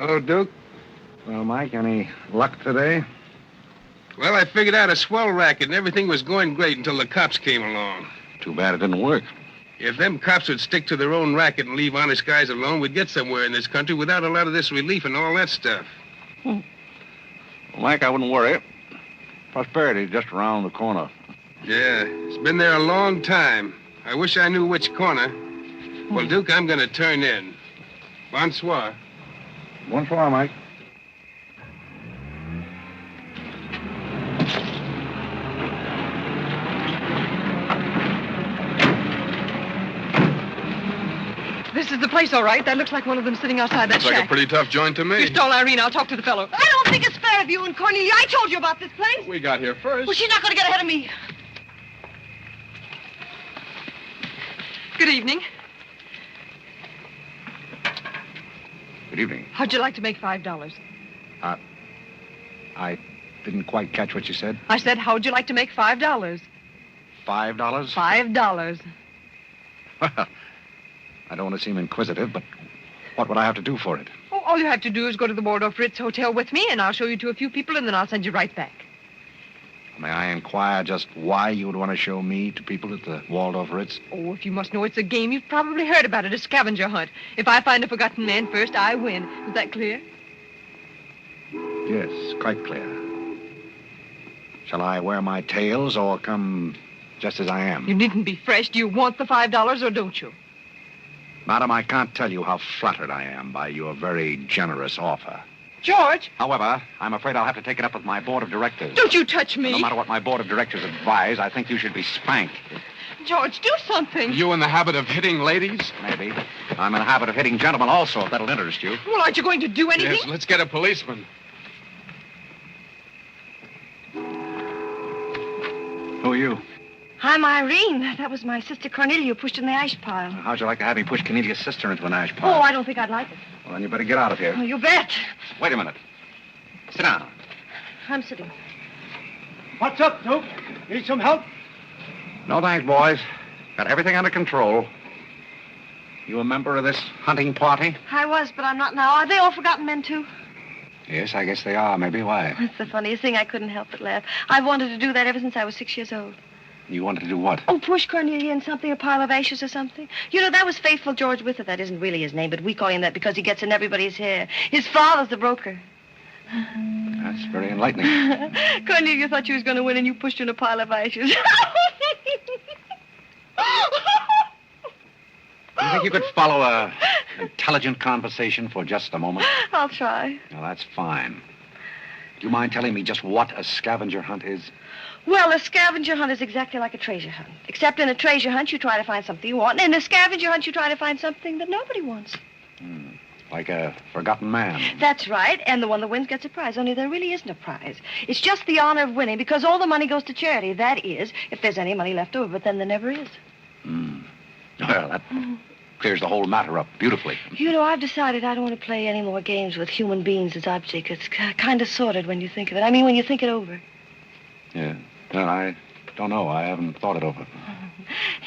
Hello, Duke. Well, Mike, any luck today? Well, I figured out a swell racket, and everything was going great until the cops came along. Too bad it didn't work. If them cops would stick to their own racket and leave honest guys alone, we'd get somewhere in this country without a lot of this relief and all that stuff. Well, Mike, I wouldn't worry. Prosperity's just around the corner. Yeah, it's been there a long time. I wish I knew which corner. Well, Duke, I'm going to turn in. Bonsoir. Bonsoir, Mike. This is the place, all right. That looks like one of them sitting outside that Looks shack. like a pretty tough joint to me. You stole Irene. I'll talk to the fellow. I don't think it's fair of you and Cornelia. I told you about this place. We got here first. Well, she's not going to get ahead of me. Good evening. Good evening. How'd you like to make $5? I didn't quite catch what you said. I said, how'd you like to make $5? $5? $5. Well, I don't want to seem inquisitive, but what would I have to do for it? Oh, all you have to do is go to the Waldorf Ritz Hotel with me, and I'll show you to a few people, and then I'll send you right back. May I inquire just why you would want to show me to people at the Waldorf Ritz? Oh, if you must know it's a game, you've probably heard about it, a scavenger hunt. If I find a forgotten man first, I win. Is that clear? Yes, quite clear. Shall I wear my tails or come just as I am? You needn't be fresh. Do you want the $5 or don't you? Madam, I can't tell you how flattered I am by your very generous offer. George! However, I'm afraid I'll have to take it up with my board of directors. Don't you touch me. No matter what my board of directors advise, I think you should be spanked. George, do something. You in the habit of hitting ladies? Maybe. I'm in the habit of hitting gentlemen also, if that'll interest you. Well, aren't you going to do anything? Yes, let's get a policeman. Who are you? I'm Irene. That was my sister Cornelia who pushed in the ash pile. How'd you like to have me push Cornelia's sister into an ash Oh, pile? I don't think I'd like it. Well, then you better get out of here. Oh, you bet. Wait a minute. Sit down. I'm sitting. What's up, Duke? Need some help? No thanks, boys. Got everything under control. You a member of this hunting party? I was, but I'm not now. Are they all forgotten men, too? Yes, I guess they are. Maybe. Why? That's the funniest thing. I couldn't help but laugh. I've wanted to do that ever since I was 6 years old. You wanted to do what? Oh, push Cornelia in something, a pile of ashes or something. You know, that was Faithful George Wither. That isn't really his name, but we call him that because he gets in everybody's hair. His father's the broker. That's very enlightening. Cornelia thought she was going to win, and you pushed her in a pile of ashes. Do you think you could follow an intelligent conversation for just a moment? I'll try. Well, that's fine. Do you mind telling me just what a scavenger hunt is? Well, a scavenger hunt is exactly like a treasure hunt. Except in a treasure hunt, you try to find something you want. And in a scavenger hunt, you try to find something that nobody wants. Like a forgotten man. That's right. And the one that wins gets a prize. Only there really isn't a prize. It's just the honor of winning because all the money goes to charity. That is, if there's any money left over. But then there never is. Well, that clears the whole matter up beautifully. You know, I've decided I don't want to play any more games with human beings as objects. It's kind of sordid when you think of it. I mean, when you think it over. Yeah. Well, I don't know. I haven't thought it over.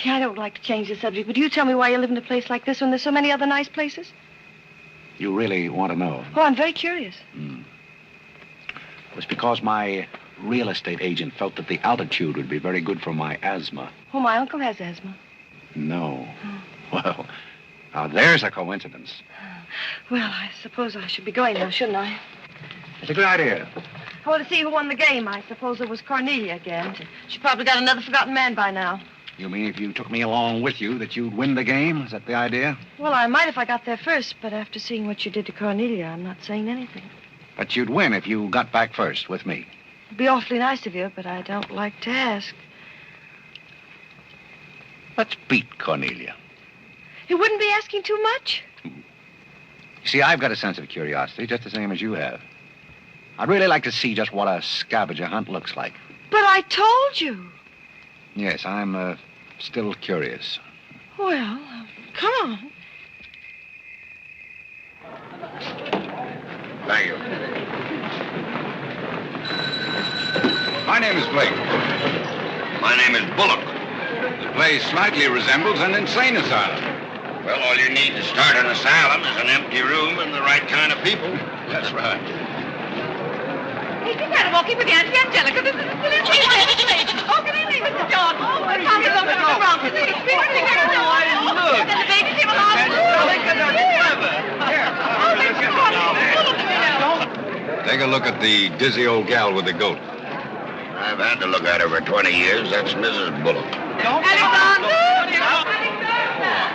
Yeah, I don't like to change the subject, but you tell me why you live in a place like this when there's so many other nice places? You really want to know? Oh, I'm very curious. It was because my real estate agent felt that the altitude would be very good for my asthma. Oh, my uncle has asthma. No. Well, now there's a coincidence. Well, I suppose I should be going now, shouldn't I? It's a good idea. I want to see who won the game. I suppose it was Cornelia again. She probably got another forgotten man by now. You mean if you took me along with you that you'd win the game? Is that the idea? Well, I might if I got there first, but after seeing what you did to Cornelia, I'm not saying anything. But you'd win if you got back first with me. It'd be awfully nice of you, but I don't like to ask. Let's beat Cornelia. You wouldn't be asking too much? You see, I've got a sense of curiosity, just the same as you have. I'd really like to see just what a scavenger hunt looks like. But I told you. Yes, I'm still curious. Well, come on. Thank you. My name is Blake. My name is Bullock. The place slightly resembles an insane asylum. Well, all you need to start an asylum is an empty room and the right kind of people. That's right. Hey, you gotta walk in with Auntie Angelica. This is a silly place. Oh, good evening, Mr. John. Oh, I'm talking about Mr. Bronx. Then the baby came along. Take a look at the dizzy old gal with the goat. I've had to look at her for 20 years. That's Mrs. Bullock. Alexander!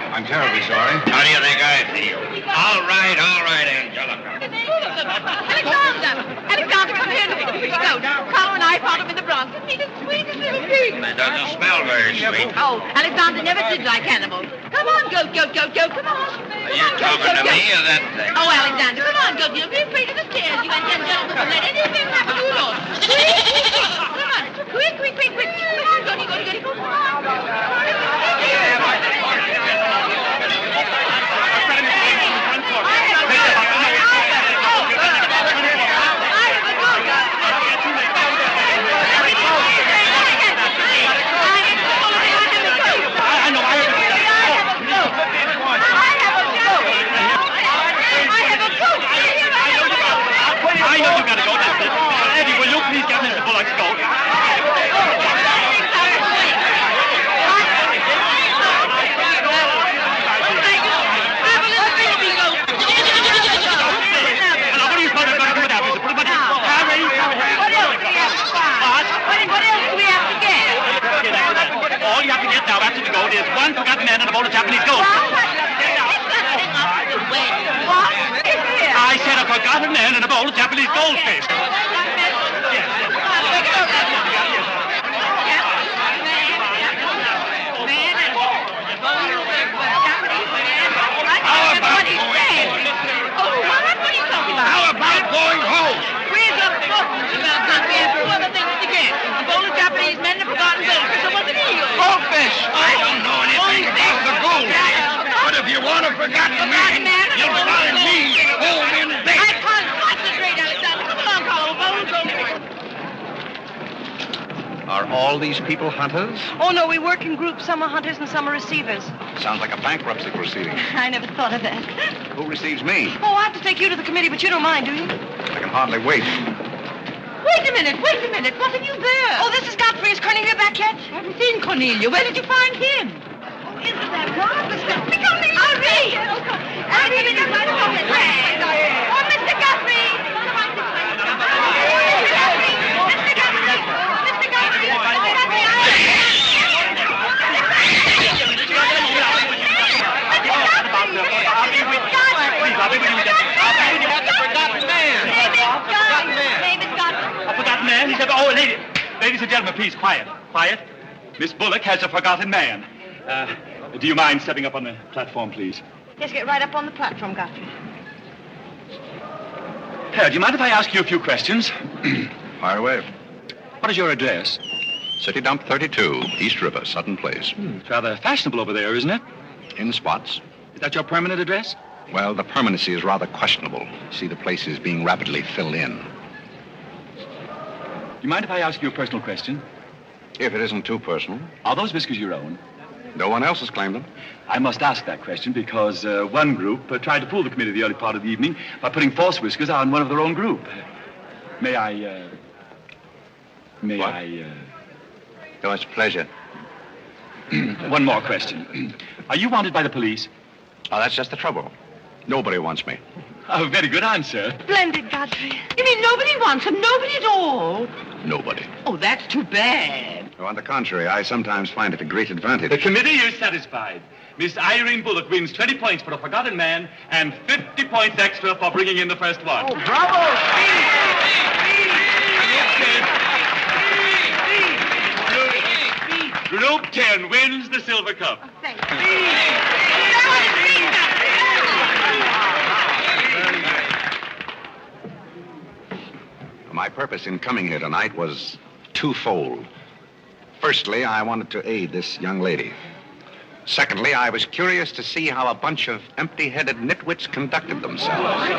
I'm terribly sorry. How do you think I feel? All right, Angelica. Alexander, come here. Look at the goat. Carole and I found him in the Bronx. He's the sweetest little pig. It doesn't smell very sweet. Oh, Alexander never did like animals. Come on, goat. Come on. Are you talking to me or that thing? Oh, Alexander, come on, goat. You'll be afraid of the stairs. You and ten gentlemen will let anything happen to you, Lord. Come on. Quick. Come on, goaty. Come There's one forgotten man and a bowl of Japanese gold. I said a forgotten man and a bowl of Japanese goldfish. How about going home? Where's the buttons about that? We have two other things to get. A bowl of Japanese men and a forgotten goldfish. So what's the deal? Goldfish! I don't know anything about the goldfish. But if you want a forgotten man, you'll find me home in bed. I can't concentrate, Alexander. Come along, Carole. Bowl of goldfish. Are all these people hunters? Oh, no, we work in groups. Some are hunters and some are receivers. Sounds like a bankruptcy proceeding. I never thought of that. Who receives me? Oh, I have to take you to the committee, but you don't mind, do you? I can hardly wait. Wait a minute. What have you there? Oh, this is Godfrey. Is Cornelia back yet? I haven't seen Cornelia. Where did you find him? Oh, isn't that marvelous? Mr. Godfrey! Hurry! Oh, Mr. Godfrey! A forgotten man? He said, oh, ladies and gentlemen, please, quiet. Miss Bullock has a forgotten man. Do you mind stepping up on the platform, please? Yes, get right up on the platform, Godfrey. Do you mind if I ask you a few questions? Fire away. What is your address? City Dump 32, East River, Sutton Place. It's rather fashionable over there, isn't it? In spots. Is that your permanent address? Well, the permanency is rather questionable. See, the place is being rapidly filled in. Do you mind if I ask you a personal question? If it isn't too personal. Are those whiskers your own? No one else has claimed them. I must ask that question because one group tried to fool the committee the early part of the evening by putting false whiskers on one of their own group. May I... Oh, it's a pleasure. One more question. Are you wanted by the police? Oh, that's just the trouble. Nobody wants me. Oh, very good answer. Splendid, Godfrey. You mean nobody wants him? Nobody at all? Nobody. Oh, that's too bad. Oh, on the contrary, I sometimes find it a great advantage. The committee is satisfied. Miss Irene Bullock wins 20 points for a forgotten man and 50 points extra for bringing in the first one. Oh, bravo! Group 10 wins the silver cup. Oh, thank you. My purpose in coming here tonight was twofold. Firstly, I wanted to aid this young lady. Secondly, I was curious to see how a bunch of empty-headed nitwits conducted themselves.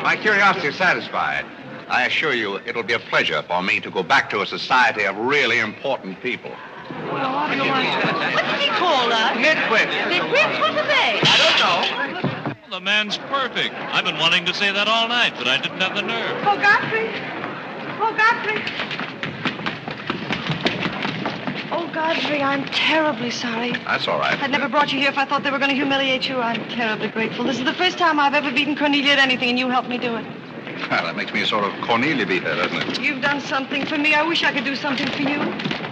My curiosity is satisfied. I assure you it'll be a pleasure for me to go back to a society of really important people. What did he call us? Nitwit. Nitwits? What are they? I don't know. The man's perfect. I've been wanting to say that all night, but I didn't have the nerve. Oh, Godfrey. Oh, Godfrey. Oh, Godfrey, I'm terribly sorry. That's all right. I'd never brought you here if I thought they were going to humiliate you. I'm terribly grateful. This is the first time I've ever beaten Cornelia at anything, and you helped me do it. Well, that makes me a sort of Cornelia beater, doesn't it? You've done something for me. I wish I could do something for you.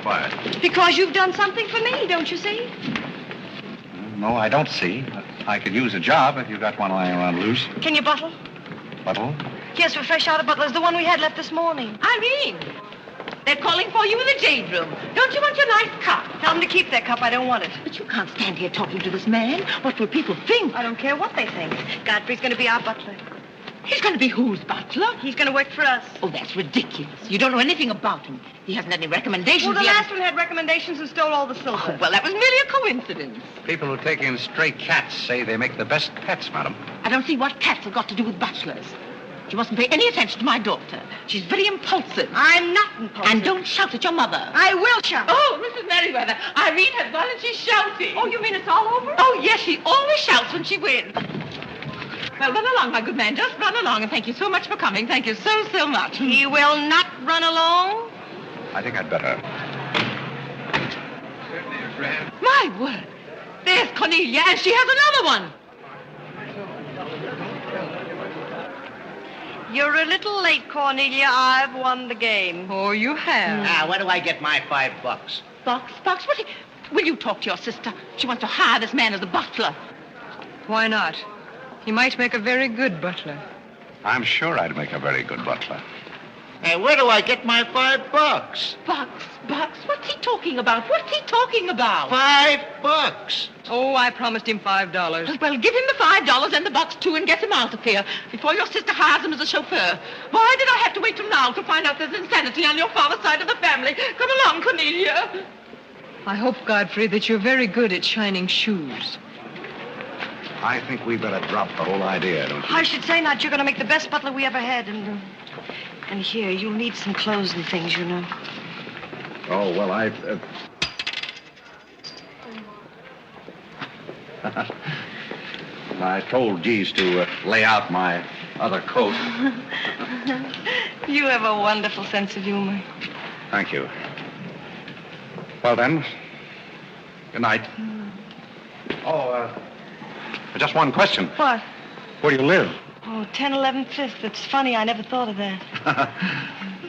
Why? Because you've done something for me, don't you see? No, I don't see. I could use a job if you got one lying around loose. Can you bottle? Bottle? Yes, we're fresh out of Butler's, the one we had left this morning. Irene, they're calling for you in the jade room. Don't you want your nice cup? Tell them to keep their cup. I don't want it. But you can't stand here talking to this man. What will people think? I don't care what they think. Godfrey's going to be our butler. He's going to be whose butler? He's going to work for us. Oh, that's ridiculous. You don't know anything about him. He hasn't any recommendations. Well, the He last one had recommendations and stole all the silver. Oh, well, that was merely a coincidence. People who take in stray cats say they make the best pets, madam. I don't see what cats have got to do with butlers. You mustn't pay any attention to my daughter. She's very impulsive. I'm not impulsive. And don't shout at your mother. I will shout. Oh, Mrs. Merriweather, Irene has gone and she's shouting. Oh, you mean it's all over? Oh, yes, she always shouts when she wins. Well, run along, my good man. Just run along, and thank you so much for coming. Thank you so, so much. He will not run along. I think I'd better. My word. There's Cornelia, and she has another one. You're a little late, Cornelia. I've won the game. Oh, you have. Now, where do I get my $5? Box? What? Will you talk to your sister? She wants to hire this man as a butler. Why not? He might make a very good butler. I'm sure I'd make a very good butler. Hey, where do I get my $5? Box? What's he talking about? $5. Oh, I promised him $5. Well, give him the $5 and the box, too, and get him out of here before your sister hires him as a chauffeur. Why did I have to wait till now to find out there's insanity on your father's side of the family? Come along, Cornelia. I hope, Godfrey, that you're very good at shining shoes. I think we better drop the whole idea, don't you? I should say not. You're going to make the best butler we ever had. And here, you'll need some clothes and things, you know. Oh, well, I told Geese to lay out my other coat. You have a wonderful sense of humor. Thank you. Well, then, good night. Oh, just one question. What? Where do you live? Oh, 1011 Fifth. It's funny. I never thought of that.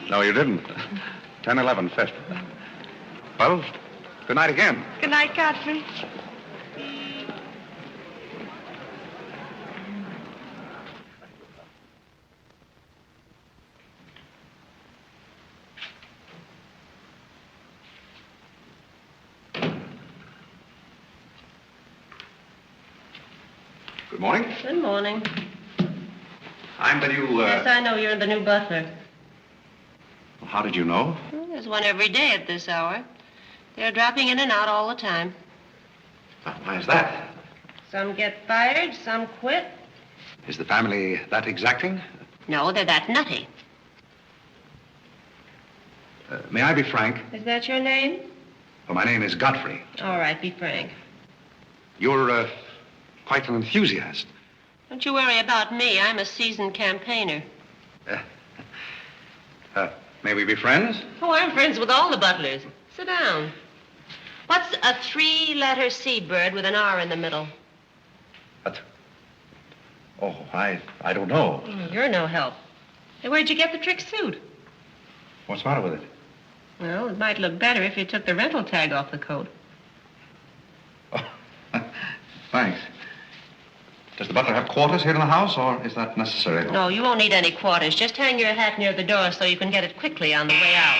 No, you didn't. 1011 Fifth. Well, good night again. Good night, Godfrey. Good morning. Good morning. I'm the new, Yes, I know you're the new butler. How did you know? Well, there's one every day at this hour. They're dropping in and out all the time. Why is that? Some get fired, some quit. Is the family that exacting? No, they're that nutty. May I be frank? Is that your name? Well, my name is Godfrey. All right, be frank. You're, quite an enthusiast. Don't you worry about me. I'm a seasoned campaigner. May we be friends? Oh, I'm friends with all the butlers. Sit down. What's a three-letter seabird with an R in the middle? Oh, I don't know. You're no help. Hey, where'd you get the trick suit? What's the matter with it? Well, it might look better if you took the rental tag off the coat. Oh, thanks. Does the butler have quarters here in the house, or is that necessary? No, you won't need any quarters. Just hang your hat near the door so you can get it quickly on the way out.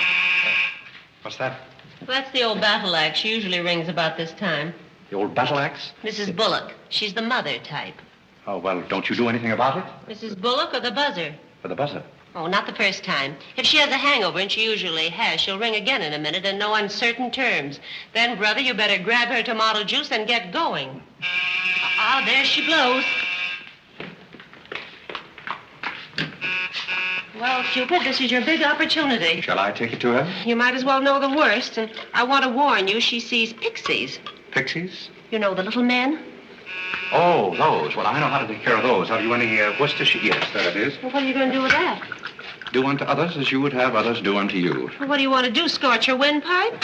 What's that? Well, that's the old battle axe. She usually rings about this time. The old battle axe? Mrs. Bullock. She's the mother type. Oh, well, don't you do anything about it? Mrs. Bullock or the buzzer? For the buzzer. Oh, not the first time. If she has a hangover, and she usually has, she'll ring again in a minute in no uncertain terms. Then, brother, you better grab her tomato juice and get going. There she blows. Well, Cupid, this is your big opportunity. Shall I take it to her? You might as well know the worst. And I want to warn you, she sees pixies. Pixies? You know, the little men? Oh, those. Well, I know how to take care of those. Have you any Worcestershire? Yes, there it is. Well, what are you going to do with that? Do unto others as you would have others do unto you. Well, what do you want to do, scorch your windpipe?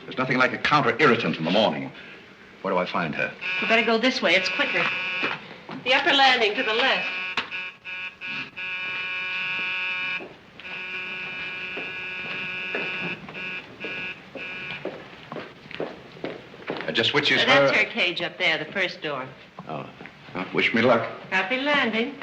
There's nothing like a counter-irritant in the morning. Where do I find her? You better go this way. It's quicker. The upper landing to the left. Just which is her... That's her cage up there, the first door. Oh. Well, wish me luck. Happy landing.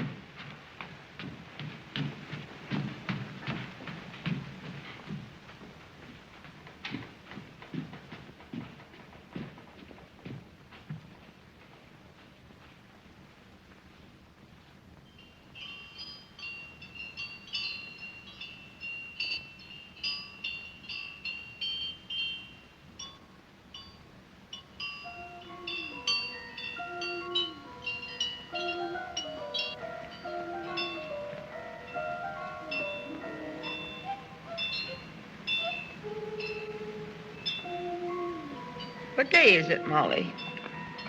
What day is it, Molly?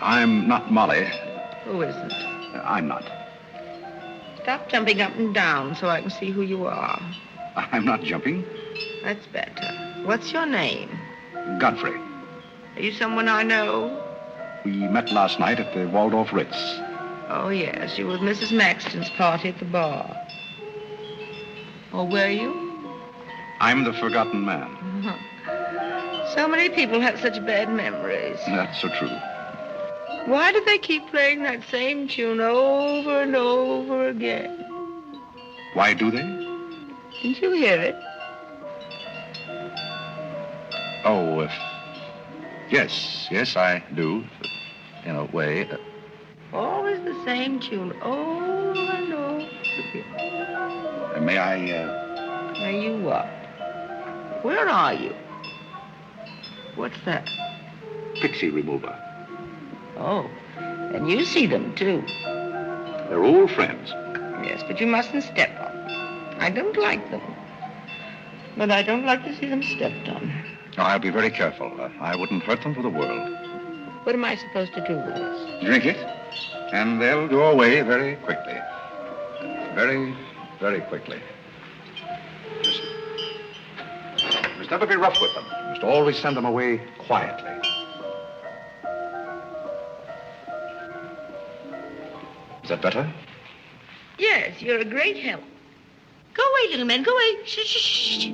I'm not Molly. Who isn't? I'm not. Stop jumping up and down so I can see who you are. I'm not jumping. That's better. What's your name? Godfrey. Are you someone I know? We met last night at the Waldorf Ritz. Oh, yes. You were at Mrs. Maxton's party at the bar. Or were you? I'm the forgotten man. So many people have such bad memories. That's so true. Why do they keep playing that same tune over and over again? Why do they? Didn't you hear it? Oh, yes, I do. In a way. Always the same tune, over and over again. May I, May you what? Where are you? What's that? Pixie remover. Oh, and you see them, too. They're old friends. Yes, but you mustn't step on them. I don't like them. But I don't like to see them stepped on. No, I'll be very careful. I wouldn't hurt them for the world. What am I supposed to do with this? Drink it, and they'll go away very quickly. Very, very quickly. You must never be rough with them. You must always send them away quietly. Is that better? Yes, you're a great help. Go away, little man, go away. Shh, shh, shh.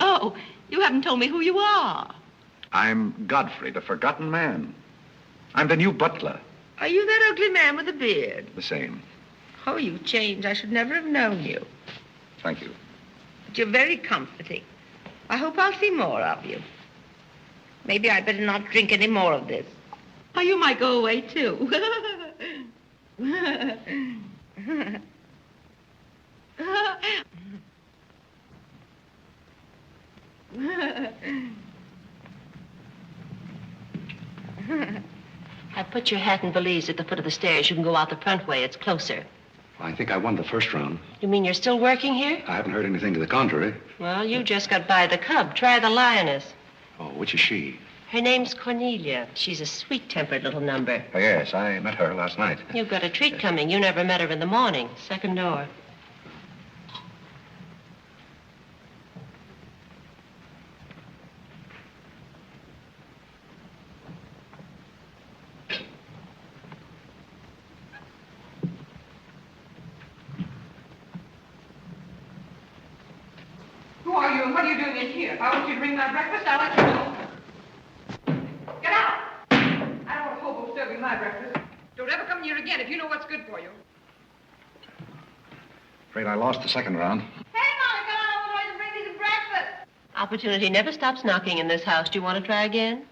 Oh, you haven't told me who you are. I'm Godfrey, the forgotten man. I'm the new butler. Are you that ugly man with the beard? The same. Oh, you've changed. I should never have known you. Thank you. But you're very comforting. I hope I'll see more of you. Maybe I'd better not drink any more of this. Oh, you might go away, too. I put your hat and valise at the foot of the stairs. You can go out the front way. It's closer. I think I won the first round. You mean you're still working here? I haven't heard anything to the contrary. Well, you just got by the cub. Try the lioness. Oh, which is she? Her name's Cornelia. She's a sweet-tempered little number. Oh, yes, I met her last night. You've got a treat coming. You never met her in the morning. Second door. Who are you and what are you doing in here? If I want you to bring my breakfast, I'll let you know. Get out! I don't want a hobo serving my breakfast. Don't ever come near again if you know what's good for you. Afraid I lost the second round. Hey, Molly, come on over and bring me some breakfast. Opportunity never stops knocking in this house. Do you want to try again?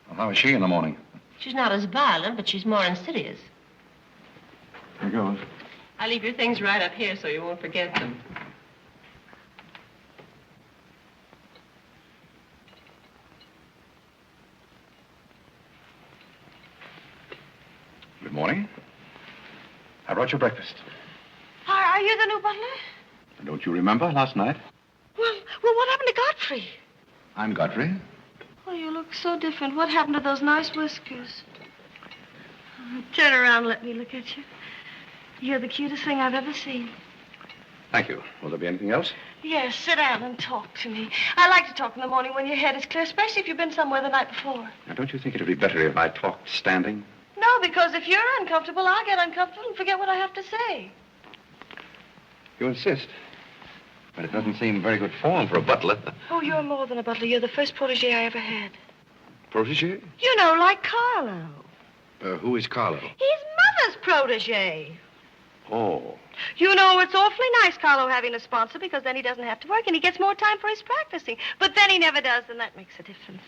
Well, how is she in the morning? She's not as violent, but she's more insidious. Here goes. I leave your things right up here so you won't forget them. Good morning. I brought you breakfast. I Are you the new butler? Don't you remember last night? Well, what happened to Godfrey? I'm Godfrey. Oh, you look so different. What happened to those nice whiskers? Oh, turn around and let me look at you. You're the cutest thing I've ever seen. Thank you. Will there be anything else? Yes, sit down and talk to me. I like to talk in the morning when your head is clear, especially if you've been somewhere the night before. Now, don't you think it would be better if I talked standing? No, because if you're uncomfortable, I'll get uncomfortable and forget what I have to say. You insist. But it doesn't seem very good form for a butler. Oh, you're more than a butler. You're the first protege I ever had. Protege? You know, like Carlo. Who is Carlo? He's Mother's protege. Oh. You know, it's awfully nice, Carlo, having a sponsor, because then he doesn't have to work and he gets more time for his practicing. But then he never does, and that makes a difference.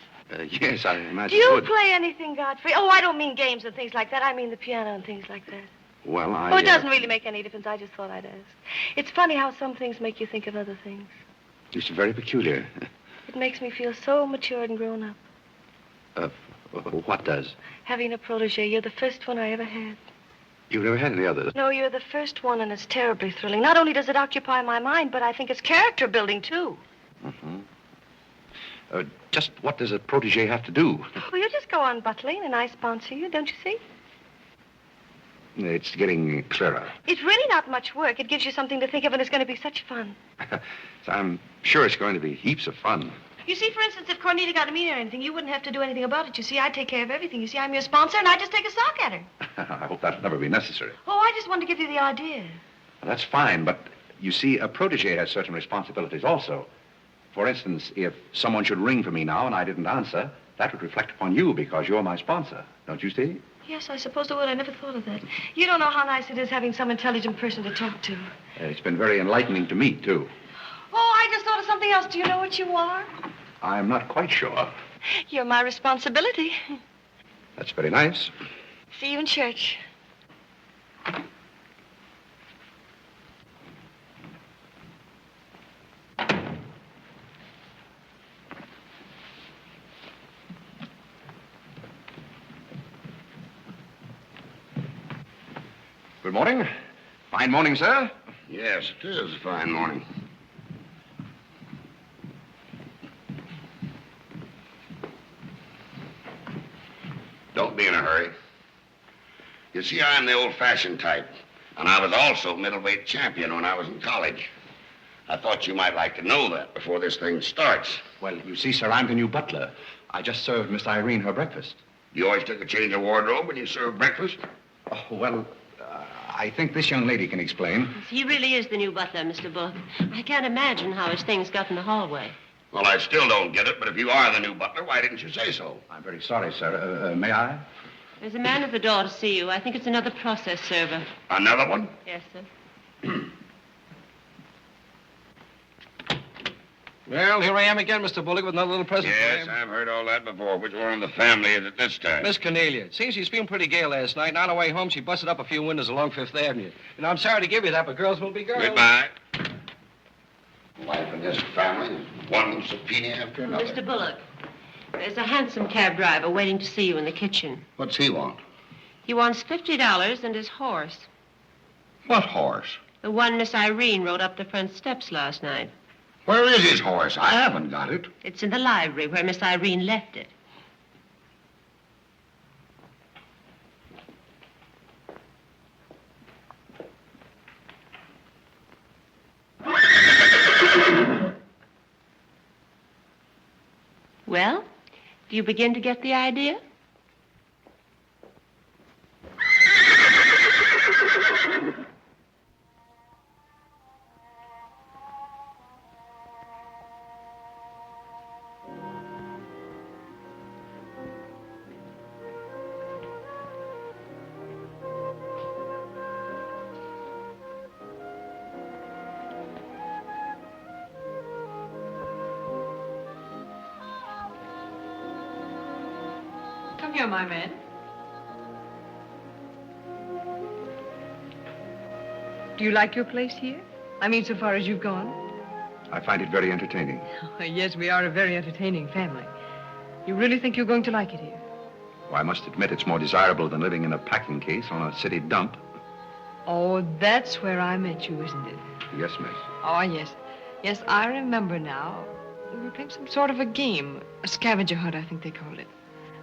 Yes, I imagine. Do you play anything, Godfrey? Oh, I don't mean games and things like that. I mean the piano and things like that. Well, Oh, it doesn't really make any difference. I just thought I'd ask. It's funny how some things make you think of other things. It's very peculiar. It makes me feel so mature and grown up. What does? Having a protege. You're the first one I ever had. You've never had any others? No, you're the first one, and it's terribly thrilling. Not only does it occupy my mind, but I think it's character building, too. Mm-hmm. Just what does a protege have to do? Oh, you just go on butling, and I sponsor you, don't you see? It's getting clearer. It's really not much work. It gives you something to think of, and it's going to be such fun. So I'm sure it's going to be heaps of fun. You see, for instance, if Cornelia got a mean or anything, you wouldn't have to do anything about it. You see, I take care of everything. You see, I'm your sponsor, and I just take a sock at her. I hope that'll never be necessary. Oh, I just wanted to give you the idea. Well, that's fine, but you see, a protege has certain responsibilities also. For instance, if someone should ring for me now and I didn't answer, that would reflect upon you because you're my sponsor. Don't you see? Yes, I suppose it would. I never thought of that. You don't know how nice it is having some intelligent person to talk to. It's been very enlightening to me, too. Oh, I just thought of something else. Do you know what you are? I'm not quite sure. You're my responsibility. That's very nice. See you in church. Good morning. Fine morning, sir. Yes, it is a fine morning. Don't be in a hurry. You see, I'm the old-fashioned type, and I was also middleweight champion when I was in college. I thought you might like to know that before this thing starts. Well, you see, sir, I'm the new butler. I just served Miss Irene her breakfast. You always took a change of wardrobe when you served breakfast? Oh, well, I think this young lady can explain. He really is the new butler, Mr. Bullock. I can't imagine how his things got in the hallway. Well, I still don't get it, but if you are the new butler, why didn't you say so? I'm very sorry, sir. May I? There's a man at the door to see you. I think it's another process server. Another one? Yes, sir. Well, here I am again, Mr. Bullock, with another little present for Yes, you. I've heard all that before. Which one in the family is it this time? Miss Cornelia. It seems she's feeling pretty gay last night, and on her way home, she busted up a few windows along Fifth Avenue. And I'm sorry to give you that, but girls will be girls. Goodbye. Life in this family is one subpoena after another. Mr. Bullock, there's a hansom cab driver waiting to see you in the kitchen. What's he want? He wants $50 and his horse. What horse? The one Miss Irene rode up the front steps last night. Where is his horse? I haven't got it. It's in the library where Miss Irene left it. Well, do you begin to get the idea? Come here, my man. Do you like your place here? I mean, so far as you've gone? I find it very entertaining. Oh, yes, we are a very entertaining family. You really think you're going to like it here? Well, I must admit it's more desirable than living in a packing case on a city dump. Oh, that's where I met you, isn't it? Yes, miss. Oh, yes. Yes, I remember now. We were playing some sort of a game. A scavenger hunt, I think they called it.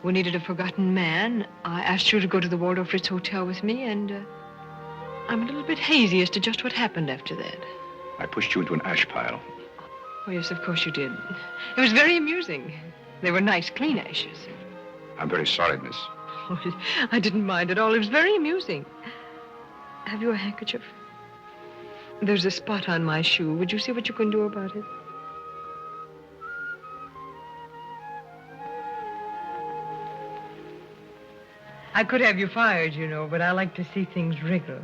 We needed a forgotten man. I asked you to go to the Waldorf Ritz Hotel with me, and I'm a little bit hazy as to just what happened after that. I pushed you into an ash pile. Oh, yes, of course you did. It was very amusing. They were nice, clean ashes. I'm very sorry, miss. Oh, I didn't mind at all. It was very amusing. Have you a handkerchief? There's a spot on my shoe. Would you see what you can do about it? I could have you fired, you know, but I like to see things wriggle.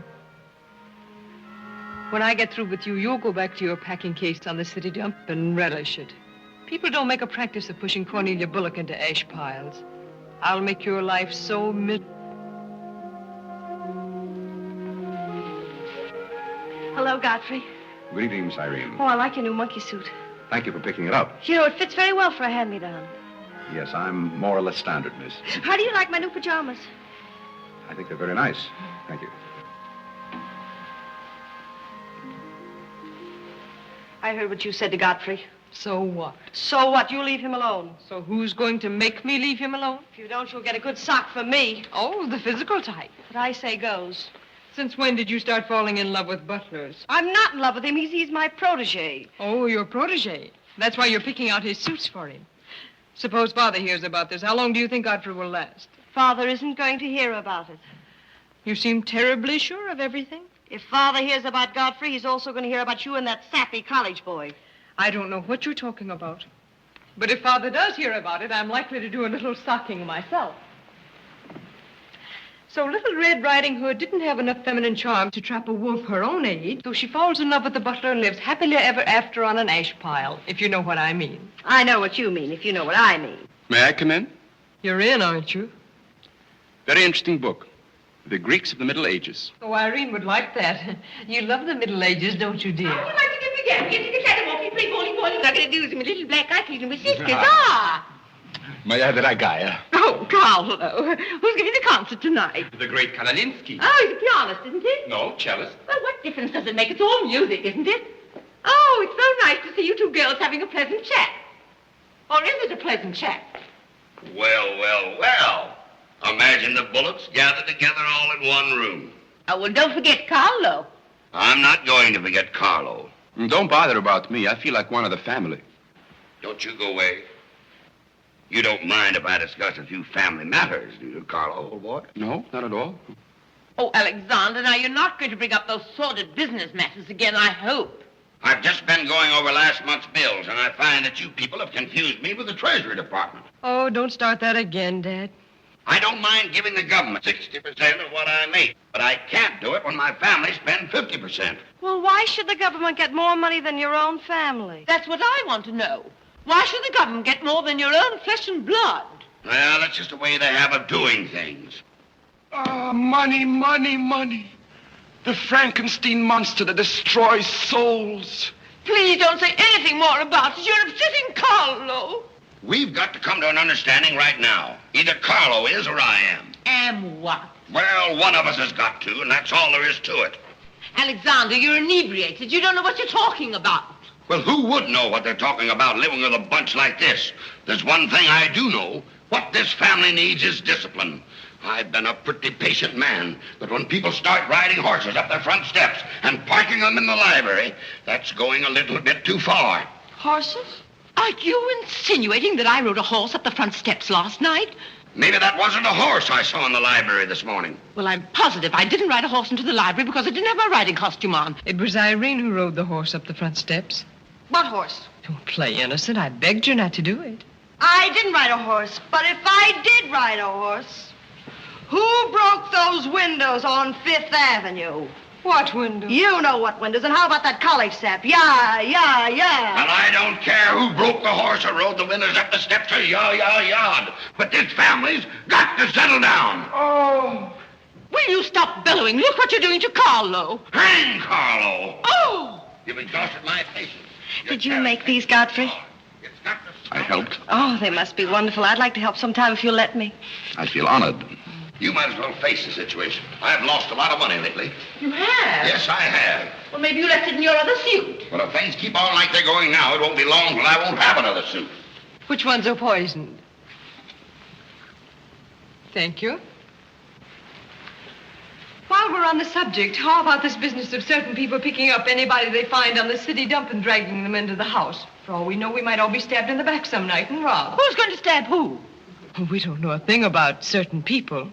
When I get through with you, you'll go back to your packing case on the city dump and relish it. People don't make a practice of pushing Cornelia Bullock into ash piles. I'll make your life so Hello, Godfrey. Good evening, Miss Irene. Oh, I like your new monkey suit. Thank you for picking it up. You know, it fits very well for a hand-me-down. Yes, I'm more or less standard, miss. How do you like my new pajamas? I think they're very nice. Thank you. I heard what you said to Godfrey. So what? So what? You leave him alone. So who's going to make me leave him alone? If you don't, you'll get a good sock from me. Oh, the physical type. What I say goes. Since when did you start falling in love with butlers? I'm not in love with him. He's my protege. Oh, your protege. That's why you're picking out his suits for him. Suppose Father hears about this. How long do you think Godfrey will last? Father isn't going to hear about it. You seem terribly sure of everything. If Father hears about Godfrey, he's also going to hear about you and that sappy college boy. I don't know what you're talking about. But if Father does hear about it, I'm likely to do a little socking myself. So Little Red Riding Hood didn't have enough feminine charm to trap a wolf her own age, so she falls in love with the butler and lives happily ever after on an ash pile, if you know what I mean. I know what you mean, if you know what I mean. May I come in? You're in, aren't you? Very interesting book. The Greeks of the Middle Ages. Oh, Irene would like that. You love the Middle Ages, don't you, dear? How would you like to get began? Get to the cat walking, play bowling, I'm going to do some little black eyes and my sisters. May I have the ragaya? Oh, Carole. Who's giving the concert tonight? The great Karolinsky. Oh, he's a pianist, isn't he? No, cellist. Well, what difference does it make? It's all music, isn't it? Oh, it's so nice to see you two girls having a pleasant chat. Or is it a pleasant chat? Well, well, well. Imagine the Bullocks gathered together all in one room. Oh, well, don't forget Carlo. I'm not going to forget Carlo. Don't bother about me. I feel like one of the family. Don't you go away. You don't mind if I discuss a few family matters, do you, Carlo, old boy? No, not at all. Oh, Alexander, now you're not going to bring up those sordid business matters again, I hope. I've just been going over last month's bills, and I find that you people have confused me with the Treasury Department. Oh, don't start that again, Dad. I don't mind giving the government 60% of what I make, but I can't do it when my family spends 50%. Well, why should the government get more money than your own family? That's what I want to know. Why should the government get more than your own flesh and blood? Well, that's just the way they have of doing things. Ah, money, money, money. The Frankenstein monster that destroys souls. Please don't say anything more about it. You're upsetting Carlo. We've got to come to an understanding right now. Either Carlo is or I am. Am what? Well, one of us has got to, and that's all there is to it. Alexander, you're inebriated. You don't know what you're talking about. Well, who would know what they're talking about living with a bunch like this? There's one thing I do know. What this family needs is discipline. I've been a pretty patient man, but when people start riding horses up their front steps and parking them in the library, that's going a little bit too far. Horses? Are you insinuating that I rode a horse up the front steps last night? Maybe that wasn't a horse I saw in the library this morning. Well, I'm positive I didn't ride a horse into the library because I didn't have my riding costume on. It was Irene who rode the horse up the front steps. What horse? Don't play innocent. I begged you not to do it. I didn't ride a horse, but if I did ride a horse, who broke those windows on Fifth Avenue? What windows? You know what windows, and how about that college sap? Yeah. Well, I don't care who broke the horse or rode the windows up the steps or yard. But this family's got to settle down. Oh. Will you stop bellowing? Look what you're doing to Carlo. Hang Carlo. Oh. You've exhausted my patience. Did you make these, Godfrey? I helped. Oh, they must be wonderful. I'd like to help sometime if you'll let me. I feel honored. You might as well face the situation. I've lost a lot of money lately. You have? Yes, I have. Well, maybe you left it in your other suit. Well, if things keep on like they're going now, it won't be long till I won't have another suit. Which ones are poisoned? Thank you. While we're on the subject, how about this business of certain people picking up anybody they find on the city dump and dragging them into the house? For all we know, we might all be stabbed in the back some night and robbed. Who's going to stab who? We don't know a thing about certain people.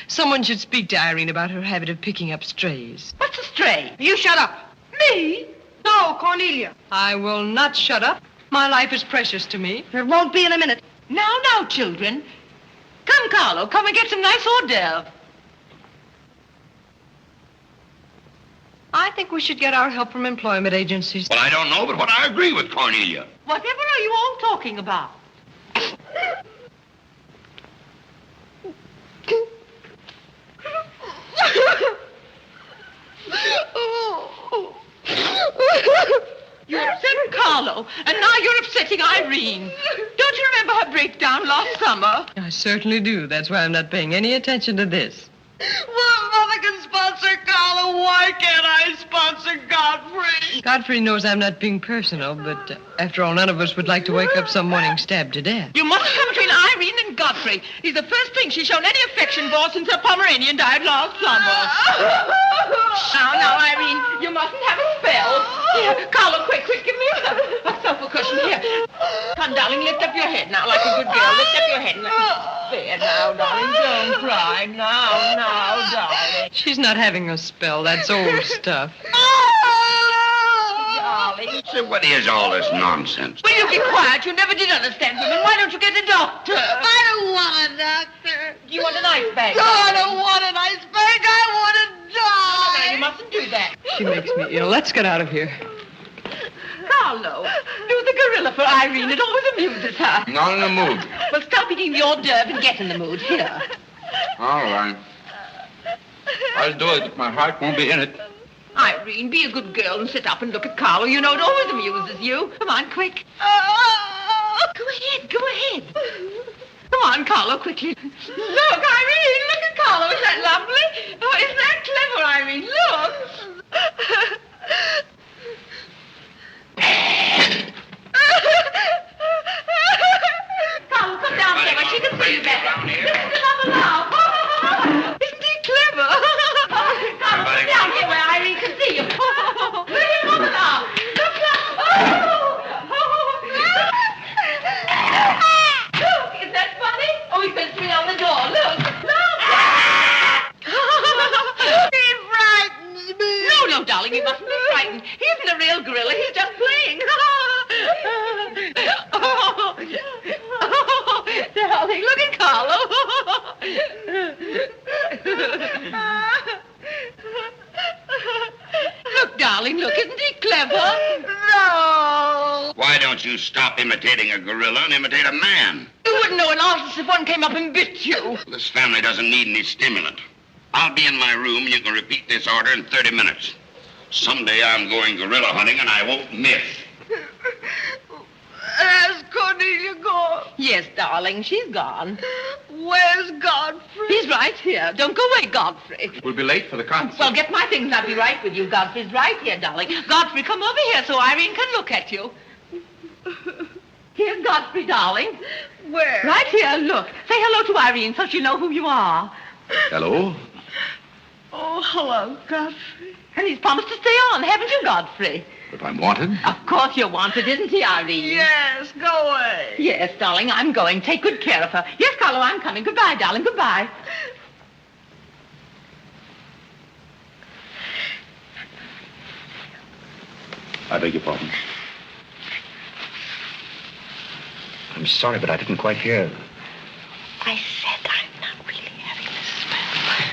Someone should speak to Irene about her habit of picking up strays. What's a stray? You shut up. Me? No, Cornelia. I will not shut up. My life is precious to me. It won't be in a minute. Now, children. Come, Carlo, come and get some nice hors d'oeuvre. I think we should get our help from employment agencies. Well, I don't know, but what I agree with Cornelia. Whatever are you all talking about? You upset Carlo, and now you're upsetting Irene. Don't you remember her breakdown last summer? I certainly do. That's why I'm not paying any attention to this. Well, Mother can sponsor Carlo. Why can't I sponsor Godfrey? Godfrey knows I'm not being personal, but after all, none of us would like to wake up some morning stabbed to death. You mustn't come between Irene and Godfrey. He's the first thing she's shown any affection for since her Pomeranian died last summer. Now, Irene, you mustn't have a spell. Here, Carlo, quick, give me a sofa cushion here. Come, darling, lift up your head now like a good girl. Lift up your head and let me... There now, darling, don't cry. Now, darling. She's not having a spell. That's old stuff. Darling. So what is all this nonsense? Will you be quiet? You never did understand women. Why don't you get a doctor? I don't want a doctor. You want an ice bag? No, I don't want an ice bag. I want to die. No, you mustn't do that. She makes me ill. Let's get out of here. Carlo, do the gorilla for Irene. It always amuses her. Not in the mood. Well, stop eating the hors d'oeuvre and get in the mood. Here. All right. I'll do it. My heart won't be in it. Irene, be a good girl and sit up and look at Carlo. You know it always amuses you. Come on, quick. Go ahead. Come on, Carlo, quickly. Look, Irene, look at Carlo. Isn't that lovely? Oh, isn't that clever, Irene? Look. Carlo, come down there. She can see you better. This is another laugh. Isn't he clever? Carlo, come down here where Irene can see you. Look at another laugh. Look. Look, is that funny? Oh, he's going to swing on the door. Look. He frightens me. No, darling, you mustn't be frightened. He isn't a real gorilla. He's just playing. Darling, look at Carlo. Look, darling, look. Isn't he clever? No. Why don't you stop imitating a gorilla and imitate a man? You wouldn't know an artist if one came up and bit you. This family doesn't need any stimulant. I'll be in my room and you can repeat this order in 30 minutes. Someday I'm going gorilla hunting and I won't miss. Has Cornelia gone? Yes, darling, she's gone. Where's Godfrey? He's right here. Don't go away, Godfrey. We'll be late for the concert. Well, get my things and I'll be right with you. Godfrey's right here, darling. Godfrey, come over here so Irene can look at you. Here's Godfrey, darling. Where? Right here, look. Say hello to Irene so she'll know who you are. Hello? Oh, hello, Godfrey. And he's promised to stay on, haven't you, Godfrey? If I'm wanted? Of course you're wanted, isn't he, Irene? Yes, go away. Yes, darling, I'm going. Take good care of her. Yes, Carlo, I'm coming. Goodbye, darling. Goodbye. I beg your pardon. I'm sorry, but I didn't quite hear. I said I'm not really having this spell.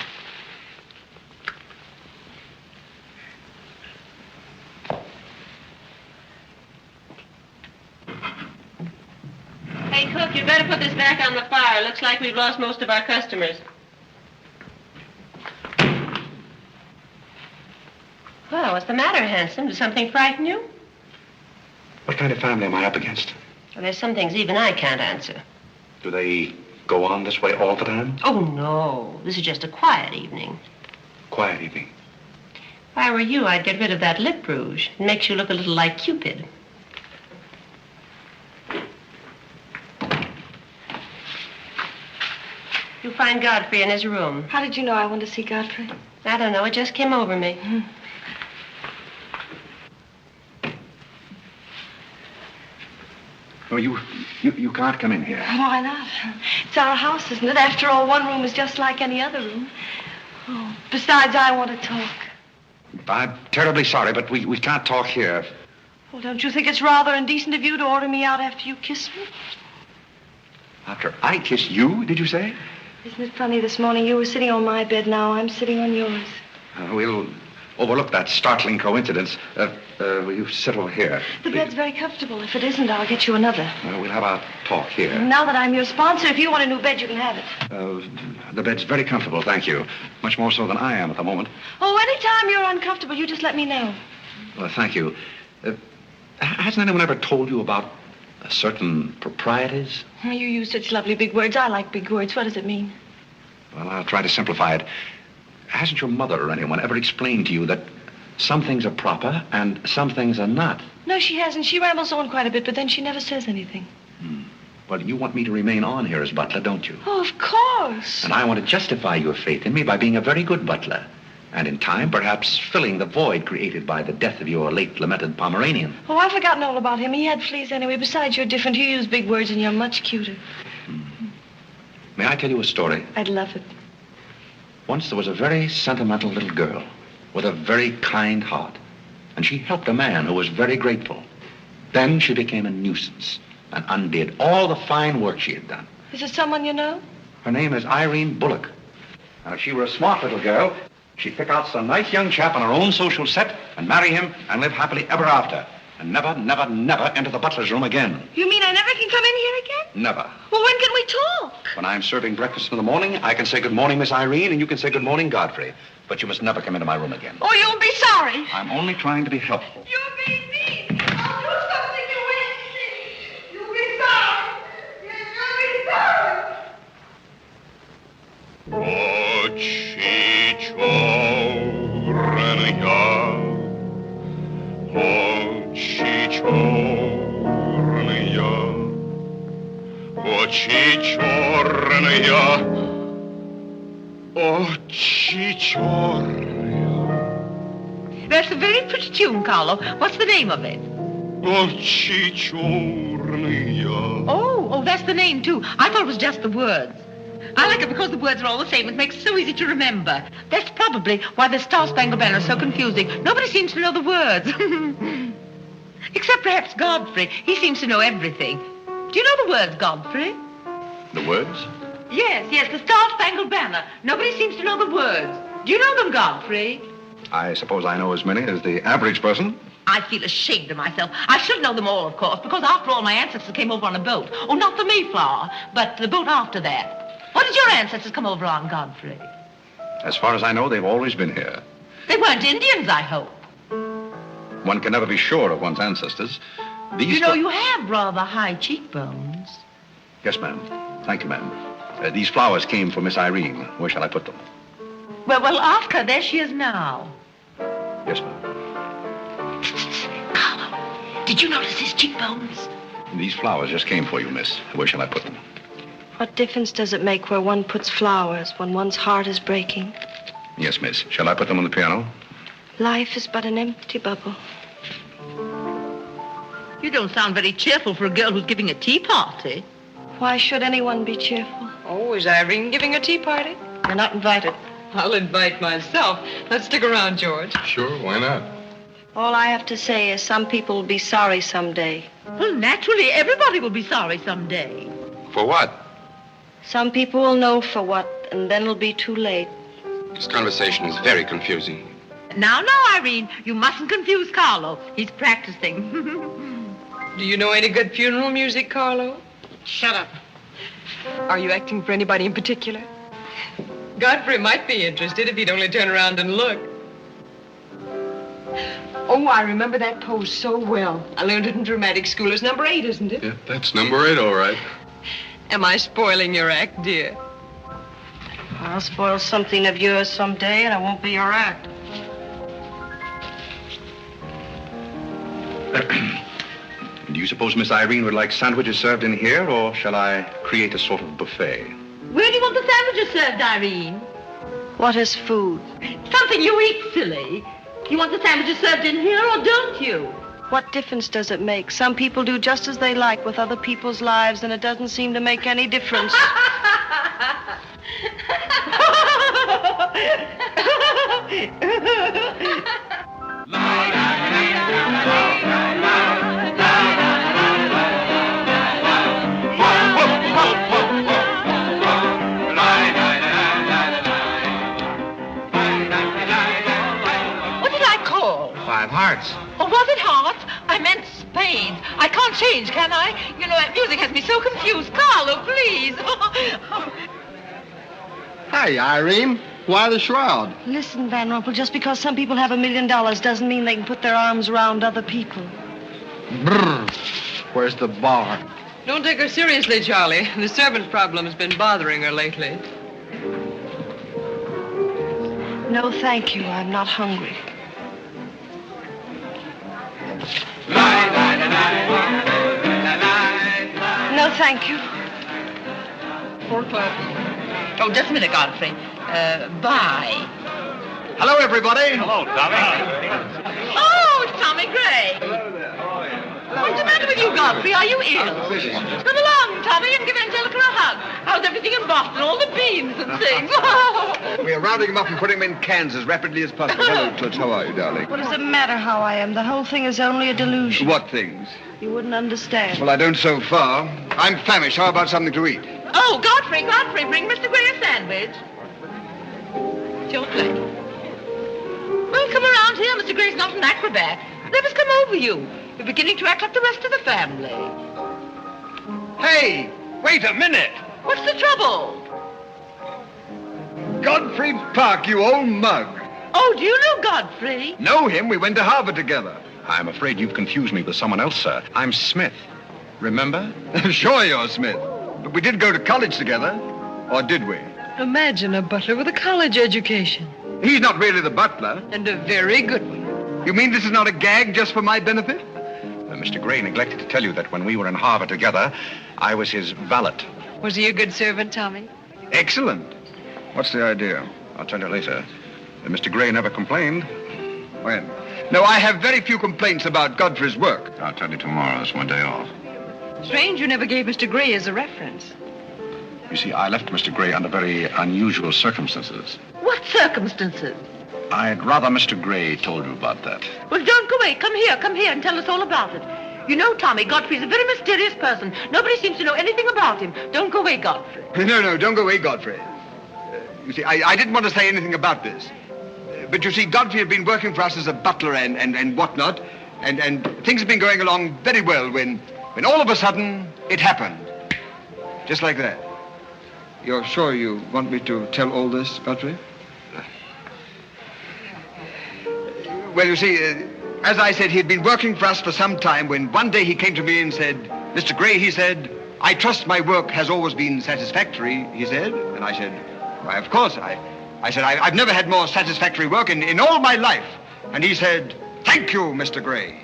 Hey, cook, you'd better put this back on the fire. Looks like we've lost most of our customers. Well, what's the matter, handsome? Does something frighten you? What kind of family am I up against? Well, there's some things even I can't answer. Do they go on this way all the time? Oh, no. This is just a quiet evening. Quiet evening. If I were you, I'd get rid of that lip rouge. It makes you look a little like Cupid. You'll find Godfrey in his room. How did you know I wanted to see Godfrey? I don't know. It just came over me. Oh, you can't come in here. Why not? It's our house, isn't it? After all, one room is just like any other room. Oh, besides, I want to talk. I'm terribly sorry, but we can't talk here. Well, don't you think it's rather indecent of you to order me out after you kiss me? After I kiss you, did you say? Isn't it funny, this morning you were sitting on my bed, now I'm sitting on yours. We'll overlook that startling coincidence. Will you sit over here? The bed's very comfortable. If it isn't, I'll get you another. We'll have our talk here. Now that I'm your sponsor, if you want a new bed, you can have it. The bed's very comfortable, thank you. Much more so than I am at the moment. Oh, anytime you're uncomfortable, you just let me know. Well, thank you. Hasn't anyone ever told you about certain proprieties? You use such lovely big words. I like big words. What does it mean? Well, I'll try to simplify it. Hasn't your mother or anyone ever explained to you that some things are proper and some things are not? No, she hasn't. She rambles on quite a bit, but then she never says anything. Well, you want me to remain on here as butler, don't you? Oh, of course. And I want to justify your faith in me by being a very good butler. And in time, perhaps filling the void created by the death of your late lamented Pomeranian. Oh, I've forgotten all about him. He had fleas anyway. Besides, you're different. You use big words and you're much cuter. May I tell you a story? I'd love it. Once there was a very sentimental little girl with a very kind heart. And she helped a man who was very grateful. Then she became a nuisance and undid all the fine work she had done. Is it someone you know? Her name is Irene Bullock. And if she were a smart little girl, she'd pick out some nice young chap on her own social set and marry him and live happily ever after. And never, never, never enter the butler's room again. You mean I never can come in here again? Never. Well, when can we talk? When I'm serving breakfast in the morning, I can say good morning, Miss Irene, and you can say good morning, Godfrey. But you must never come into my room again. Oh, you'll be sorry. I'm only trying to be helpful. You're being mean. I'll do something you won't see. You'll be sorry. You'll be sorry. Очи черные, очи черные. That's a very pretty tune, Carlo. What's the name of it? Очи черные. Oh, that's the name, too. I thought it was just the words. I like it because the words are all the same. It makes it so easy to remember. That's probably why the Star Spangled Banner is so confusing. Nobody seems to know the words. Except perhaps Godfrey. He seems to know everything. Do you know the words, Godfrey? The words? Yes, the Star Spangled Banner. Nobody seems to know the words. Do you know them, Godfrey? I suppose I know as many as the average person. I feel ashamed of myself. I should know them all, of course, because after all, my ancestors came over on a boat. Oh, not the Mayflower, but the boat after that. What did your ancestors come over on, Godfrey? As far as I know, they've always been here. They weren't Indians, I hope. One can never be sure of one's ancestors. You know, you have rather high cheekbones. Yes, ma'am. Thank you, ma'am. These flowers came for Miss Irene. Where shall I put them? Well, ask her. There she is now. Yes, ma'am. Carlo, did you notice his cheekbones? These flowers just came for you, miss. Where shall I put them? What difference does it make where one puts flowers when one's heart is breaking? Yes, miss. Shall I put them on the piano? Life is but an empty bubble. You don't sound very cheerful for a girl who's giving a tea party. Why should anyone be cheerful? Oh, is Irene giving a tea party? You're not invited. I'll invite myself. Let's stick around, George. Sure, why not? All I have to say is some people will be sorry someday. Well, naturally, everybody will be sorry someday. For what? Some people will know for what, and then it'll be too late. This conversation is very confusing. Now, Irene, you mustn't confuse Carlo. He's practicing. Do you know any good funeral music, Carlo? Shut up. Are you acting for anybody in particular? Godfrey might be interested if he'd only turn around and look. Oh, I remember that pose so well. I learned it in dramatic school. It's number 8, isn't it? Yeah, that's number 8, all right. Am I spoiling your act, dear? I'll spoil something of yours someday, and it won't be your act. Do you suppose Miss Irene would like sandwiches served in here, or shall I create a sort of buffet? Where do you want the sandwiches served, Irene? What is food? Something you eat, silly. You want the sandwiches served in here, or don't you? What difference does it make? Some people do just as they like with other people's lives, and it doesn't seem to make any difference. What did I call? 5 hearts. Oh, was it hearts? I meant spades. I can't change, can I? You know, that music has me so confused. Carlo, please. Hey, Irene. Why the shroud? Listen, Van Rumpel, just because some people have $1 million doesn't mean they can put their arms around other people. Brr. Where's the bar? Don't take her seriously, Charlie. The servant problem's been bothering her lately. No, thank you. I'm not hungry. No, thank you. 4 o'clock. Oh, just a minute, Godfrey. Bye. Hello, everybody. Hello, Tommy. Oh, it's Tommy Gray. What's the matter with you, Godfrey? Are you ill? Come along, Tommy, and give Angelica a hug. How's everything in Boston? All the beans and things. We are rounding them up and putting them in cans as rapidly as possible. Hello, Toots. How are you, darling? What does it matter how I am? The whole thing is only a delusion. What things? You wouldn't understand. Well, I don't so far. I'm famished. How about something to eat? Oh, Godfrey, bring Mr. Gray a sandwich. It's your plate. Well, come around here. Mr. Gray's not an acrobat. Whatever's come over you? You're beginning to act like the rest of the family. Hey, wait a minute. What's the trouble? Godfrey Park, you old mug. Oh, do you know Godfrey? Know him? We went to Harvard together. I'm afraid you've confused me with someone else, sir. I'm Smith. Remember? Sure you're Smith. But we did go to college together. Or did we? Imagine a butler with a college education. He's not really the butler. And a very good one. You mean this is not a gag just for my benefit? Mr. Gray neglected to tell you that when we were in Harvard together, I was his valet. Was he a good servant, Tommy? Excellent. What's the idea? I'll tell you later. Mr. Gray never complained. When? No, I have very few complaints about Godfrey's work. I'll tell you tomorrow. It's my day off. Strange you never gave Mr. Gray as a reference. You see, I left Mr. Gray under very unusual circumstances. What circumstances? I'd rather Mr. Gray told you about that. Well, don't go away. Come here and tell us all about it. You know, Tommy, Godfrey's a very mysterious person. Nobody seems to know anything about him. Don't go away, Godfrey. No, don't go away, Godfrey. You see, I didn't want to say anything about this. But you see, Godfrey had been working for us as a butler and whatnot, and things had been going along very well when all of a sudden it happened. Just like that. You're sure you want me to tell all this, Godfrey? Well, you see, as I said, he'd been working for us for some time when one day he came to me and said, Mr. Gray, he said, I trust my work has always been satisfactory, he said. And I said, why, of course. I said, I've never had more satisfactory work in all my life. And he said, thank you, Mr. Gray.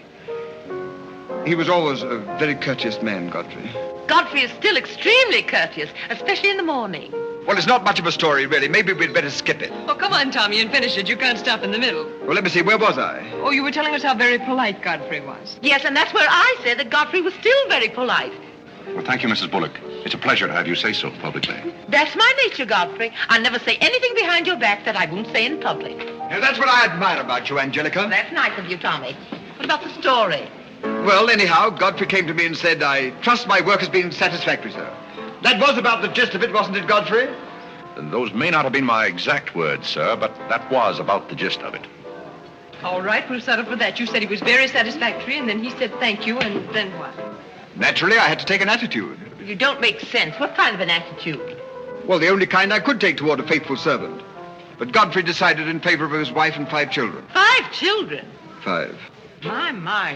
He was always a very courteous man, Godfrey. Godfrey is still extremely courteous, especially in the morning. Well, it's not much of a story, really. Maybe we'd better skip it. Oh, come on, Tommy, and finish it. You can't stop in the middle. Well, let me see. Where was I? Oh, you were telling us how very polite Godfrey was. Yes, and that's where I said that Godfrey was still very polite. Well, thank you, Mrs. Bullock. It's a pleasure to have you say so publicly. That's my nature, Godfrey. I'll never say anything behind your back that I won't say in public. Now, that's what I admire about you, Angelica. That's nice of you, Tommy. What about the story? Well, anyhow, Godfrey came to me and said, I trust my work has been satisfactory, sir. That was about the gist of it, wasn't it, Godfrey? Those may not have been my exact words, sir, but that was about the gist of it. All right, we'll settle for that. You said he was very satisfactory, and then he said thank you, and then what? Naturally, I had to take an attitude. You don't make sense. What kind of an attitude? Well, the only kind I could take toward a faithful servant. But Godfrey decided in favor of his wife and 5 children. 5 children? 5. My.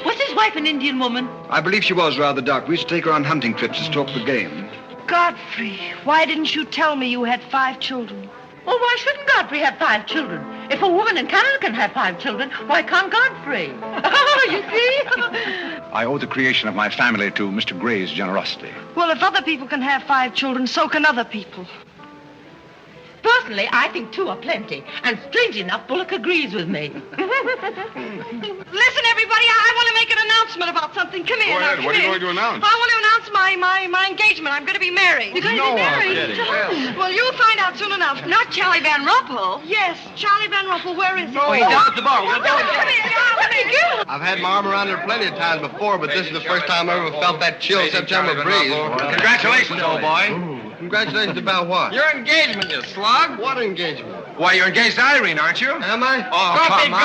Was his wife an Indian woman? I believe she was rather dark. We used to take her on hunting trips to stalk the game. Godfrey, why didn't you tell me you had 5 children? Well, why shouldn't Godfrey have 5 children? If a woman in Canada can have 5 children, why can't Godfrey? Oh, you see? I owe the creation of my family to Mr. Gray's generosity. Well, if other people can have 5 children, so can other people. Personally, I think 2 are plenty. And strange enough, Bullock agrees with me. Listen, everybody, I want to make an announcement about something. Come here. Go ahead. Now, What are you come going to announce? I want to announce my engagement. I'm going to be married. You're going to be married? Well, you'll find out soon enough. Not Charlie Van Rumpel. Yes, Charlie Van Rumpel. Where is he? Oh, he's down at the bar. We'll go. Come here. Come here. I've had my arm around her plenty of times before, but this is the first time I ever felt that chill September breeze. Congratulations, old boy. Congratulations about what? Your engagement, you slug. What engagement? Why, you're engaged to Irene, aren't you? Am I? Oh, come on.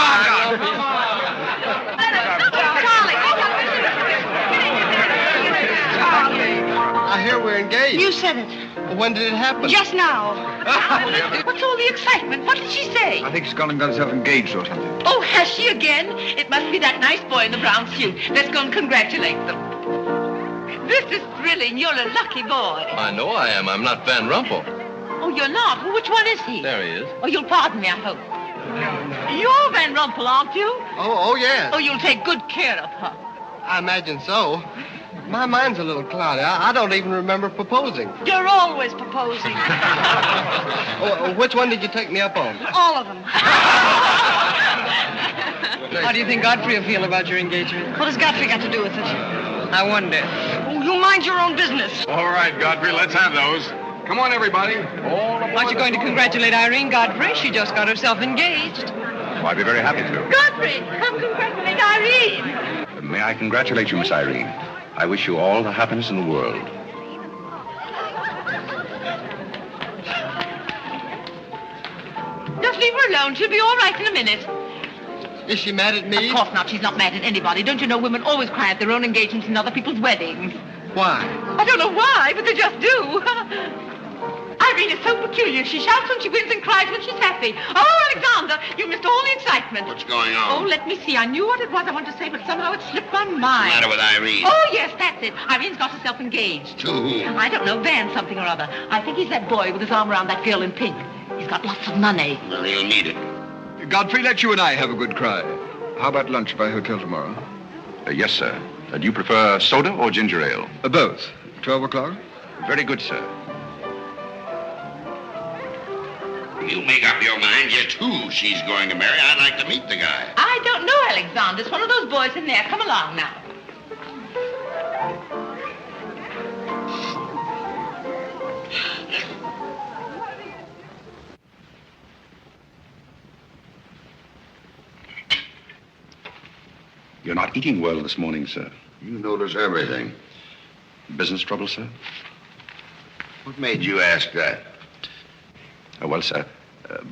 I hear we're engaged. You said it. Well, when did it happen? Just now. What's all the excitement? What did she say? I think she's gone and got herself engaged or something. Oh, has she again? It must be that nice boy in the brown suit. Let's go and congratulate them. This is thrilling. You're a lucky boy. I know I am. I'm not Van Rumpel. Oh, you're not? Well, which one is he? There he is. Oh, you'll pardon me, I hope. You're Van Rumpel, aren't you? Oh, yes. Oh, you'll take good care of her. I imagine so. My mind's a little cloudy. I don't even remember proposing. You're always proposing. Which one did you take me up on? All of them. How do you think Godfrey will feel about your engagement? What has Godfrey got to do with it? I wonder. Oh, you mind your own business. All right, Godfrey, let's have those. Come on, everybody. Aren't you going to congratulate Irene, Godfrey? She just got herself engaged. Oh, I'd be very happy to. Godfrey, come congratulate Irene. May I congratulate you, Miss Irene? I wish you all the happiness in the world. Just leave her alone. She'll be all right in a minute. Is she mad at me? Of course not. She's not mad at anybody. Don't you know women always cry at their own engagements and other people's weddings? Why? I don't know why, but they just do. Irene is so peculiar. She shouts when she wins and cries when she's happy. Oh, Alexander, you missed all the excitement. What's going on? Oh, let me see. I knew what it was I wanted to say, but somehow it slipped my mind. What's the matter with Irene? Oh, yes, that's it. Irene's got herself engaged. To whom? I don't know, Van something or other. I think he's that boy with his arm around that girl in pink. He's got lots of money. Well, he'll need it. Godfrey, let you and I have a good cry. How about lunch by hotel tomorrow? Yes, sir. Do you prefer soda or ginger ale? Both. 12 o'clock? Very good, sir. You make up your mind yet who she's going to marry. I'd like to meet the guy. I don't know, Alexander. It's one of those boys in there. Come along now. You're not eating well this morning, sir. You notice everything. Business trouble, sir? What made you ask that? Well, sir,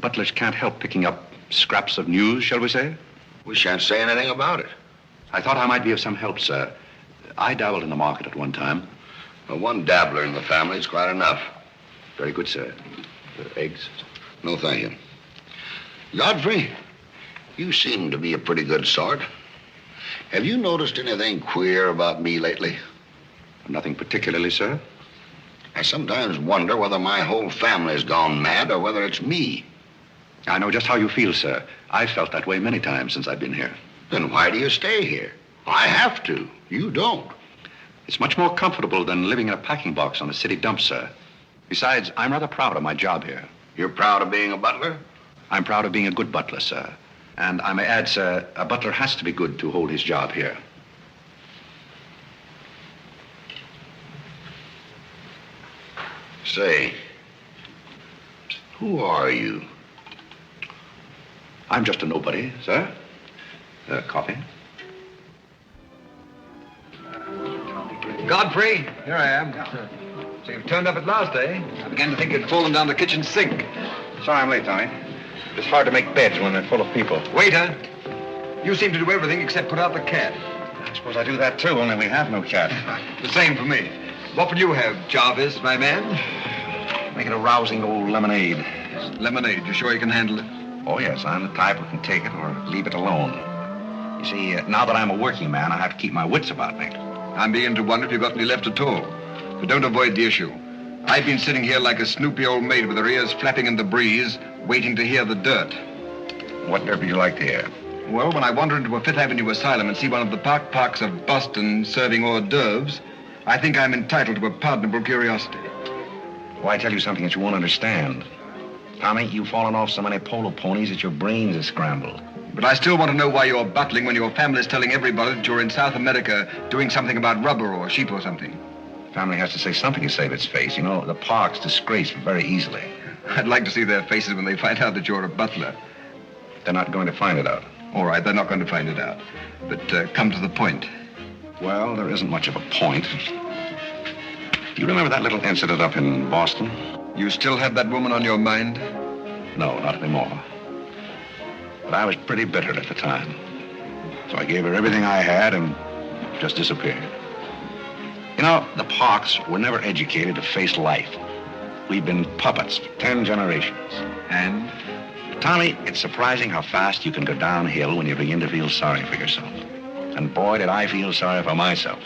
butlers can't help picking up scraps of news, shall we say? We shan't say anything about it. I thought I might be of some help, sir. I dabbled in the market at one time. Well, one dabbler in the family is quite enough. Very good, sir. Eggs? No, thank you. Godfrey, you seem to be a pretty good sort. Have you noticed anything queer about me lately? Nothing particularly, sir. I sometimes wonder whether my whole family's gone mad or whether it's me. I know just how you feel, sir. I've felt that way many times since I've been here. Then why do you stay here? I have to. You don't. It's much more comfortable than living in a packing box on a city dump, sir. Besides, I'm rather proud of my job here. You're proud of being a butler? I'm proud of being a good butler, sir. And I may add, sir, a butler has to be good to hold his job here. Say, who are you? I'm just a nobody, sir. Coffee? Godfrey, here I am. So you've turned up at last, eh? I began to think you'd fallen down the kitchen sink. Sorry I'm late, Tommy. It's hard to make beds when they're full of people. Waiter, you seem to do everything except put out the cat. I suppose I do that, too, only we have no cat. The same for me. What will you have, Jarvis, my man? Make it a rousing old lemonade. Lemonade, you sure you can handle it? Oh, yes, I'm the type who can take it or leave it alone. You see, now that I'm a working man, I have to keep my wits about me. I'm beginning to wonder if you've got any left at all. But don't avoid the issue. I've been sitting here like a snoopy old maid with her ears flapping in the breeze, waiting to hear the dirt. What dirt would you like to hear? Well, when I wander into a Fifth Avenue asylum and see one of the parks of Boston serving hors d'oeuvres, I think I'm entitled to a pardonable curiosity. Well, I tell you something that you won't understand. Tommy, you've fallen off so many polo ponies that your brains are scrambled. But I still want to know why you're buttling when your family's telling everybody that you're in South America doing something about rubber or sheep or something. Family has to say something to save its face. You know, the park's disgraced very easily. I'd like to see their faces when they find out that you're a butler. They're not going to find it out. All right, they're not going to find it out. But come to the point. Well, there isn't much of a point. Do you remember that little incident up in Boston? You still have that woman on your mind? No, not anymore. But I was pretty bitter at the time. So I gave her everything I had and just disappeared. You know, the Parks were never educated to face life. We've been puppets for 10 generations. And? Tommy, it's surprising how fast you can go downhill when you begin to feel sorry for yourself. And boy, did I feel sorry for myself.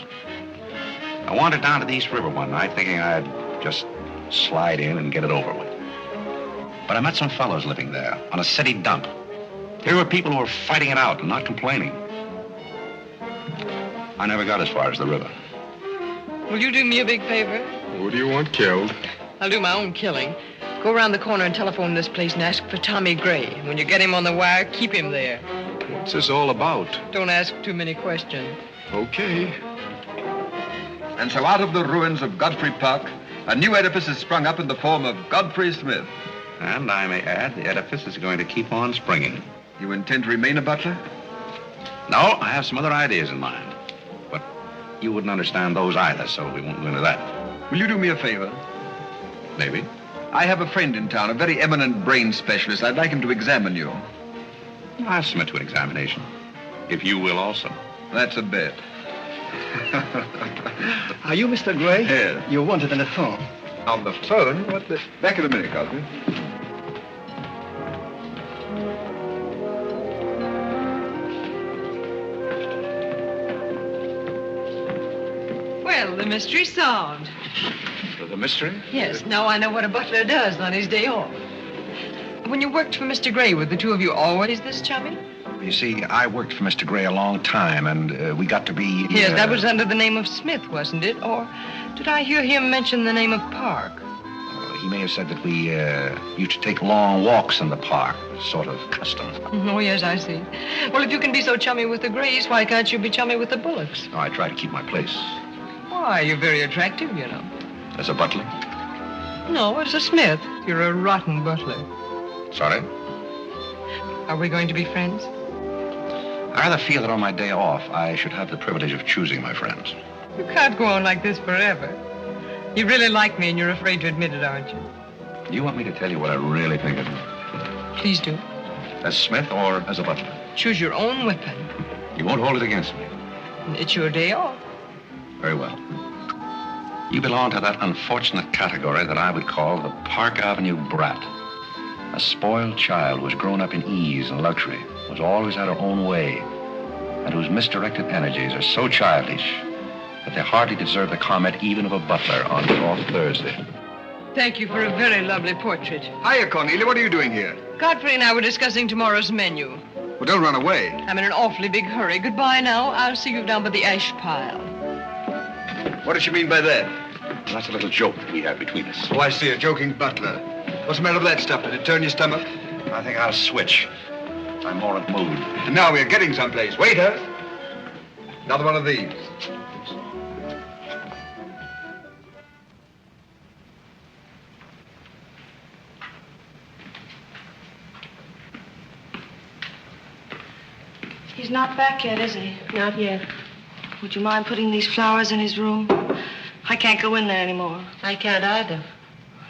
I wandered down to the East River one night thinking I'd just slide in and get it over with. But I met some fellows living there on a city dump. Here were people who were fighting it out and not complaining. I never got as far as the river. Will you do me a big favor? Who do you want killed? I'll do my own killing. Go around the corner and telephone this place and ask for Tommy Gray. When you get him on the wire, keep him there. What's this all about? Don't ask too many questions. Okay. And so out of the ruins of Godfrey Park, a new edifice has sprung up in the form of Godfrey Smith. And I may add, the edifice is going to keep on springing. You intend to remain a butler? No, I have some other ideas in mind. But you wouldn't understand those either, so we won't go into that. Will you do me a favor? Maybe. I have a friend in town, a very eminent brain specialist. I'd like him to examine you. I'll submit to an examination. If you will also. That's a bet. Are you Mr. Gray? Yes. You wanted on the phone. On the phone? What the... Back in a minute, Godfrey. Well, the mystery's solved. The mystery? Yes, now I know what a butler does on his day off. When you worked for Mr. Gray, were the two of you always this chummy? You see, I worked for Mr. Gray a long time, and we got to be... Yes, that was under the name of Smith, wasn't it? Or did I hear him mention the name of Park? He may have said that we used to take long walks in the park, sort of custom. Oh, yes, I see. Well, if you can be so chummy with the Grays, why can't you be chummy with the Bullocks? Oh, I try to keep my place. Why, you're very attractive, you know. As a butler? No, as a Smith. You're a rotten butler. Sorry? Are we going to be friends? I rather feel that on my day off, I should have the privilege of choosing my friends. You can't go on like this forever. You really like me and you're afraid to admit it, aren't you? You want me to tell you what I really think of you? Please do. As Smith or as a butler? Choose your own weapon. You won't hold it against me. It's your day off. Very well. You belong to that unfortunate category that I would call the Park Avenue brat. A spoiled child who has grown up in ease and luxury, who's always had her own way, and whose misdirected energies are so childish that they hardly deserve the comment even of a butler on off Thursday. Thank you for a very lovely portrait. Hiya, Cornelia. What are you doing here? Godfrey and I were discussing tomorrow's menu. Well, don't run away. I'm in an awfully big hurry. Goodbye now. I'll see you down by the ash pile. What does she mean by that? That's a little joke that we have between us. Oh, I see. A joking butler. What's the matter with that stuff? Did it turn your stomach? I think I'll switch. I'm more in the mood. And now we're getting someplace. Waiter! Another one of these. He's not back yet, is he? Not yet. Would you mind putting these flowers in his room? I can't go in there anymore. I can't either.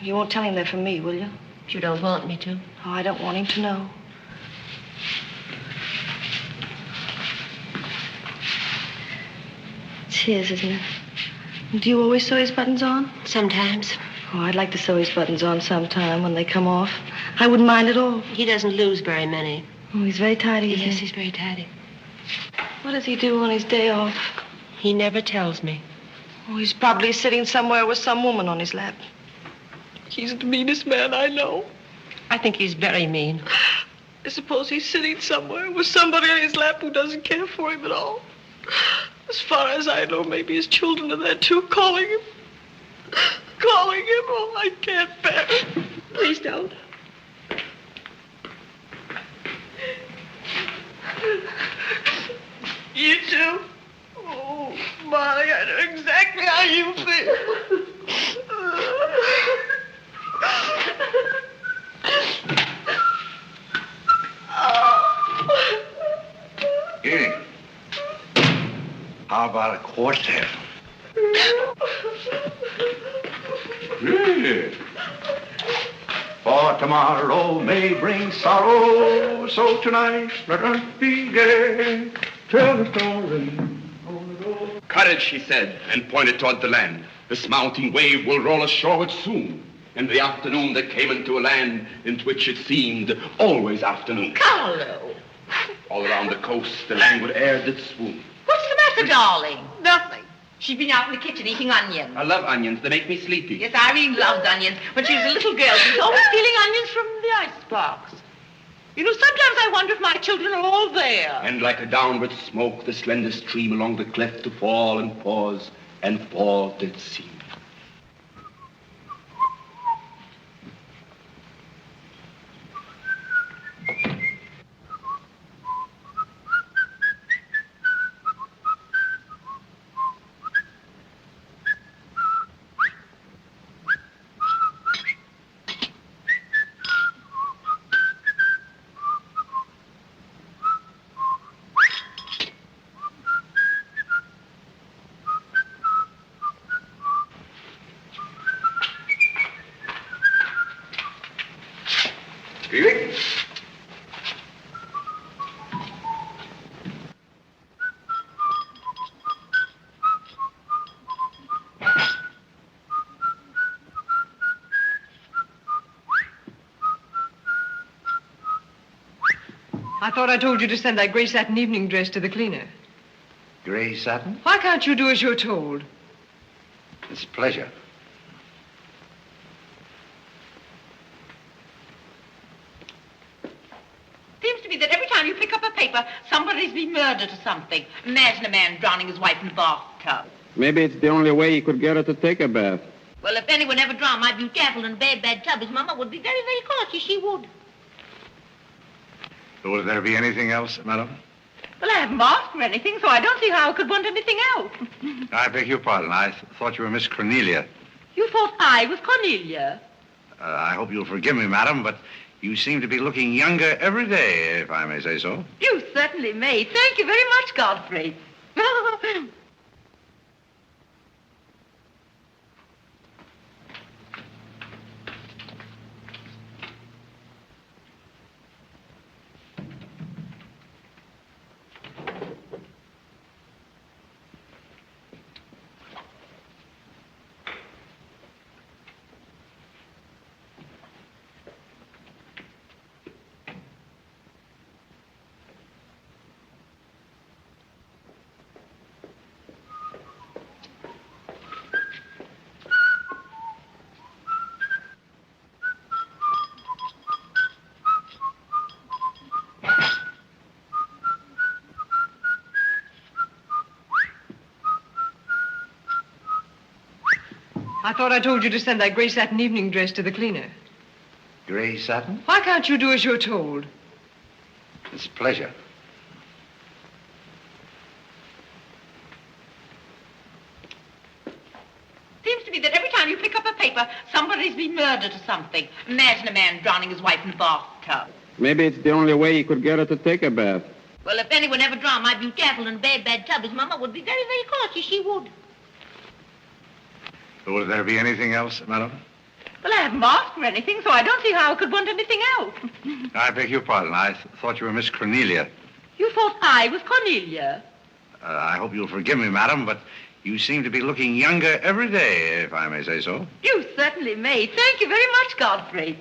You won't tell him they're from me, will you? If you don't want me to. Oh, I don't want him to know. It's his, isn't it? Do you always sew his buttons on? Sometimes. Oh, I'd like to sew his buttons on sometime when they come off. I wouldn't mind at all. He doesn't lose very many. Oh, he's very tidy. Yes, he's very tidy. What does he do on his day off? He never tells me. Oh, he's probably sitting somewhere with some woman on his lap. He's the meanest man I know. I think he's very mean. I suppose he's sitting somewhere with somebody on his lap who doesn't care for him at all. As far as I know, maybe his children are there too, calling him. Calling him. Oh, I can't bear it. Please don't. You too? Oh, Molly, I know exactly how you feel. Here. How about a quartet? Yeah. For tomorrow may bring sorrow, so tonight let us be gay. Tell the story. Courage, she said, and pointed toward the land. This mounting wave will roll us shoreward soon. In the afternoon they came into a land into which it seemed always afternoon. Carlo. All around the coast the languid air did swoon. What's the matter, darling? Nothing. She's been out in the kitchen eating onions. I love onions. They make me sleepy. Yes, Irene loved onions. When she was a little girl, she was always stealing onions from the icebox. You know, sometimes I wonder if my children are all there. And like a downward smoke, the slender stream along the cleft to fall and pause, and fall did seem. I thought I told you to send that gray satin evening dress to the cleaner. Gray satin? Why can't you do as you're told? It's a pleasure. Seems to me that every time you pick up a paper, somebody's been murdered or something. Imagine a man drowning his wife in the bathtub. Maybe it's the only way he could get her to take a bath. Well, if anyone ever drowned my beauty apple in a bad tub, his mama would be very, very cautious. She would. Would there be anything else, madam? Well, I haven't asked for anything, so I don't see how I could want anything else. I beg your pardon. I thought you were Miss Cornelia. You thought I was Cornelia? I hope you'll forgive me, madam, but you seem to be looking younger every day, if I may say so. You certainly may. Thank you very much, Godfrey. I thought I told you to send that gray satin evening dress to the cleaner. Gray satin? Why can't you do as you're told? It's a pleasure. Seems to me that every time you pick up a paper, somebody's been murdered or something. Imagine a man drowning his wife in the bathtub. Maybe it's the only way he could get her to take a bath. Well, if anyone ever drowned my beauty apple in a bad tub, his mama would be very, very cautious. She would. Would there be anything else, madam? Well, I haven't asked for anything, so I don't see how I could want anything else. I beg your pardon. I thought you were Miss Cornelia. You thought I was Cornelia? I hope you'll forgive me, madam, but you seem to be looking younger every day, if I may say so. You certainly may. Thank you very much, Godfrey.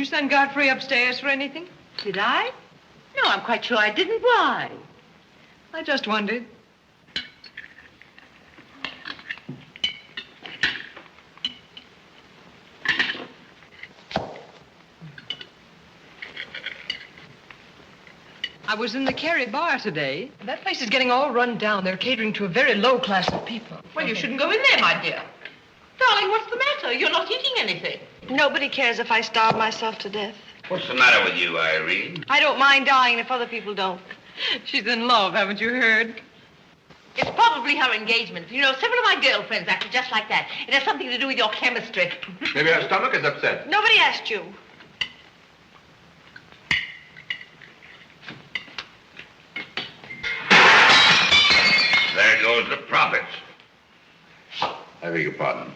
you send Godfrey upstairs for anything? Did I? No, I'm quite sure I didn't. Why? I just wondered. I was in the Cary bar today. That place is getting all run down. They're catering to a very low class of people. Well, you shouldn't go in there, my dear. Darling, what's the matter? You're not eating anything. Nobody cares if I starve myself to death. What's the matter with you, Irene? I don't mind dying if other people don't. She's in love, haven't you heard? It's probably her engagement. You know, several of my girlfriends acted just like that. It has something to do with your chemistry. Maybe her stomach is upset. Nobody asked you. There goes the profits. I beg your pardon.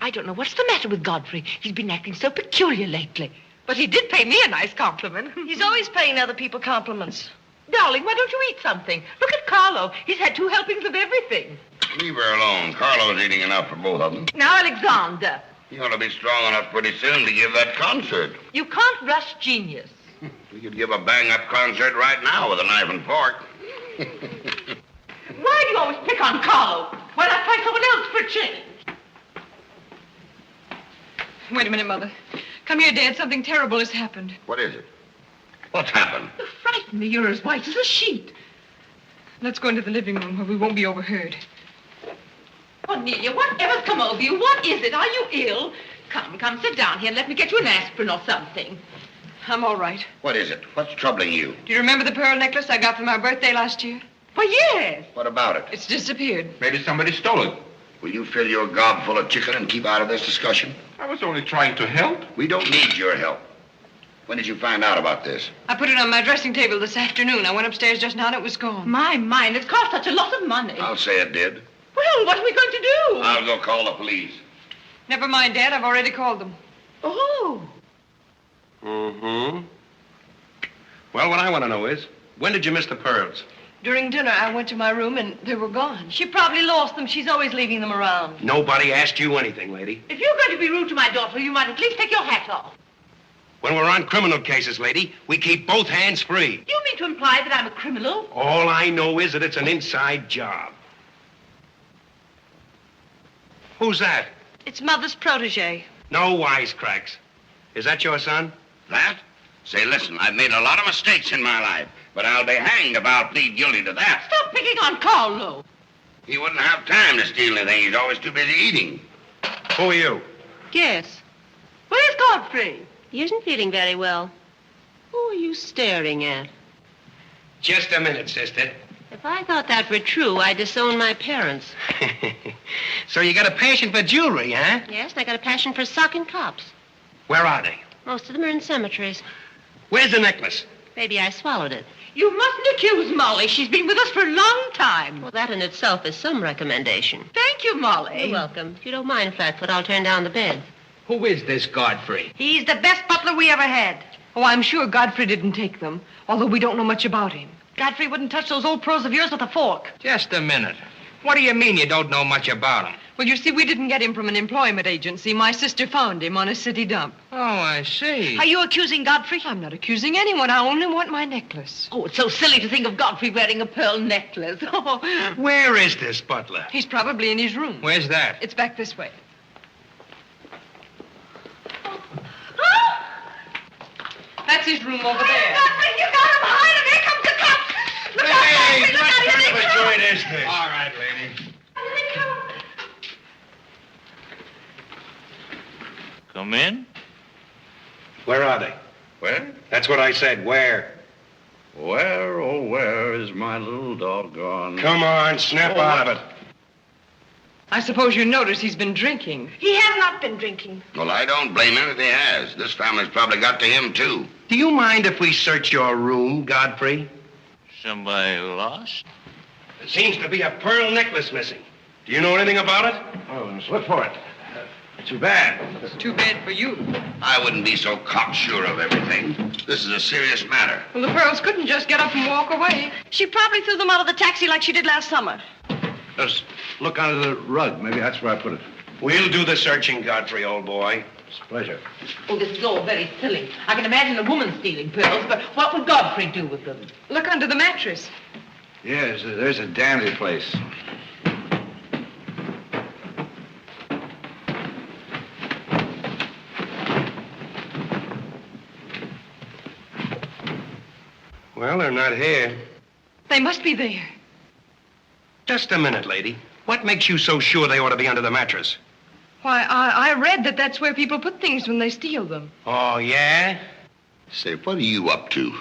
I don't know what's the matter with Godfrey. He's been acting so peculiar lately. But he did pay me a nice compliment. He's always paying other people compliments. Darling, why don't you eat something? Look at Carlo. He's had 2 helpings of everything. Leave her alone. Carlo's eating enough for both of them. Now, Alexander. You ought to be strong enough pretty soon to give that concert. You can't rush genius. We could give a bang-up concert right now with a knife and fork. Why do you always pick on Carlo? Why not try someone else for a change? Wait a minute, Mother. Come here, Dad. Something terrible has happened. What is it? What's happened? You frighten me. You're as white as a sheet. Let's go into the living room where we won't be overheard. Cornelia, whatever's come over you? What is it? Are you ill? Come, sit down here and let me get you an aspirin or something. I'm all right. What is it? What's troubling you? Do you remember the pearl necklace I got for my birthday last year? Why, yes. What about it? It's disappeared. Maybe somebody stole it. Will you fill your gob full of chicken and keep out of this discussion? I was only trying to help. We don't need your help. When did you find out about this? I put it on my dressing table this afternoon. I went upstairs just now and it was gone. My mind, it cost such a lot of money. I'll say it did. Well, what are we going to do? I'll go call the police. Never mind, Dad. I've already called them. Oh. Mm-hmm. Well, what I want to know is, when did you miss the pearls? During dinner, I went to my room and they were gone. She probably lost them. She's always leaving them around. Nobody asked you anything, lady. If you're going to be rude to my daughter, you might at least take your hat off. When we're on criminal cases, lady, we keep both hands free. You mean to imply that I'm a criminal? All I know is that it's an inside job. Who's that? It's Mother's protege. No wisecracks. Is that your son? That? Say, listen, I've made a lot of mistakes in my life, but I'll be hanged if I'll plead guilty to that. Stop picking on Carlo. He wouldn't have time to steal anything. He's always too busy eating. Who are you? Yes. Where's Godfrey? He isn't feeling very well. Who are you staring at? Just a minute, sister. If I thought that were true, I'd disown my parents. So you got a passion for jewelry, huh? Yes, and I got a passion for socking cops. Where are they? Most of them are in cemeteries. Where's the necklace? Maybe I swallowed it. You mustn't accuse Molly. She's been with us for a long time. Well, that in itself is some recommendation. Thank you, Molly. You're welcome. If you don't mind, Flatfoot, I'll turn down the bed. Who is this Godfrey? He's the best butler we ever had. Oh, I'm sure Godfrey didn't take them, although we don't know much about him. Godfrey wouldn't touch those old pearls of yours with a fork. Just a minute. What do you mean you don't know much about him? Well, you see, we didn't get him from an employment agency. My sister found him on a city dump. Oh, I see. Are you accusing Godfrey? I'm not accusing anyone. I only want my necklace. Oh, it's so silly to think of Godfrey wearing a pearl necklace. Oh. Where is this butler? He's probably in his room. Where's that? It's back this way. That's his room over there. Godfrey, you got him. Hide him. Here comes the cops. Look out, Hey, Godfrey, look what out. Here kind they of a come. joint is this? All right, lady. Here they come. Come in. Where are they? Where? That's what I said. Where? Where, oh, where is my little doggone? Come on, snap out of it. I suppose you notice he's been drinking. He has not been drinking. Well, I don't blame him if he has. This family's probably got to him, too. Do you mind if we search your room, Godfrey? Somebody lost? There seems to be a pearl necklace missing. Do you know anything about it? Oh, let's look for it. Too bad. It's too bad for you. I wouldn't be so cocksure of everything. This is a serious matter. Well, the pearls couldn't just get up and walk away. She probably threw them out of the taxi like she did last summer. Just look under the rug. Maybe that's where I put it. We'll do the searching, Godfrey, old boy. It's a pleasure. Oh, this is all very silly. I can imagine a woman stealing pearls, but what would Godfrey do with them? Look under the mattress. Yes, there's a dandy place. Well, they're not here. They must be there. Just a minute, lady. What makes you so sure they ought to be under the mattress? Why, I read that that's where people put things when they steal them. Oh, yeah? Say, what are you up to?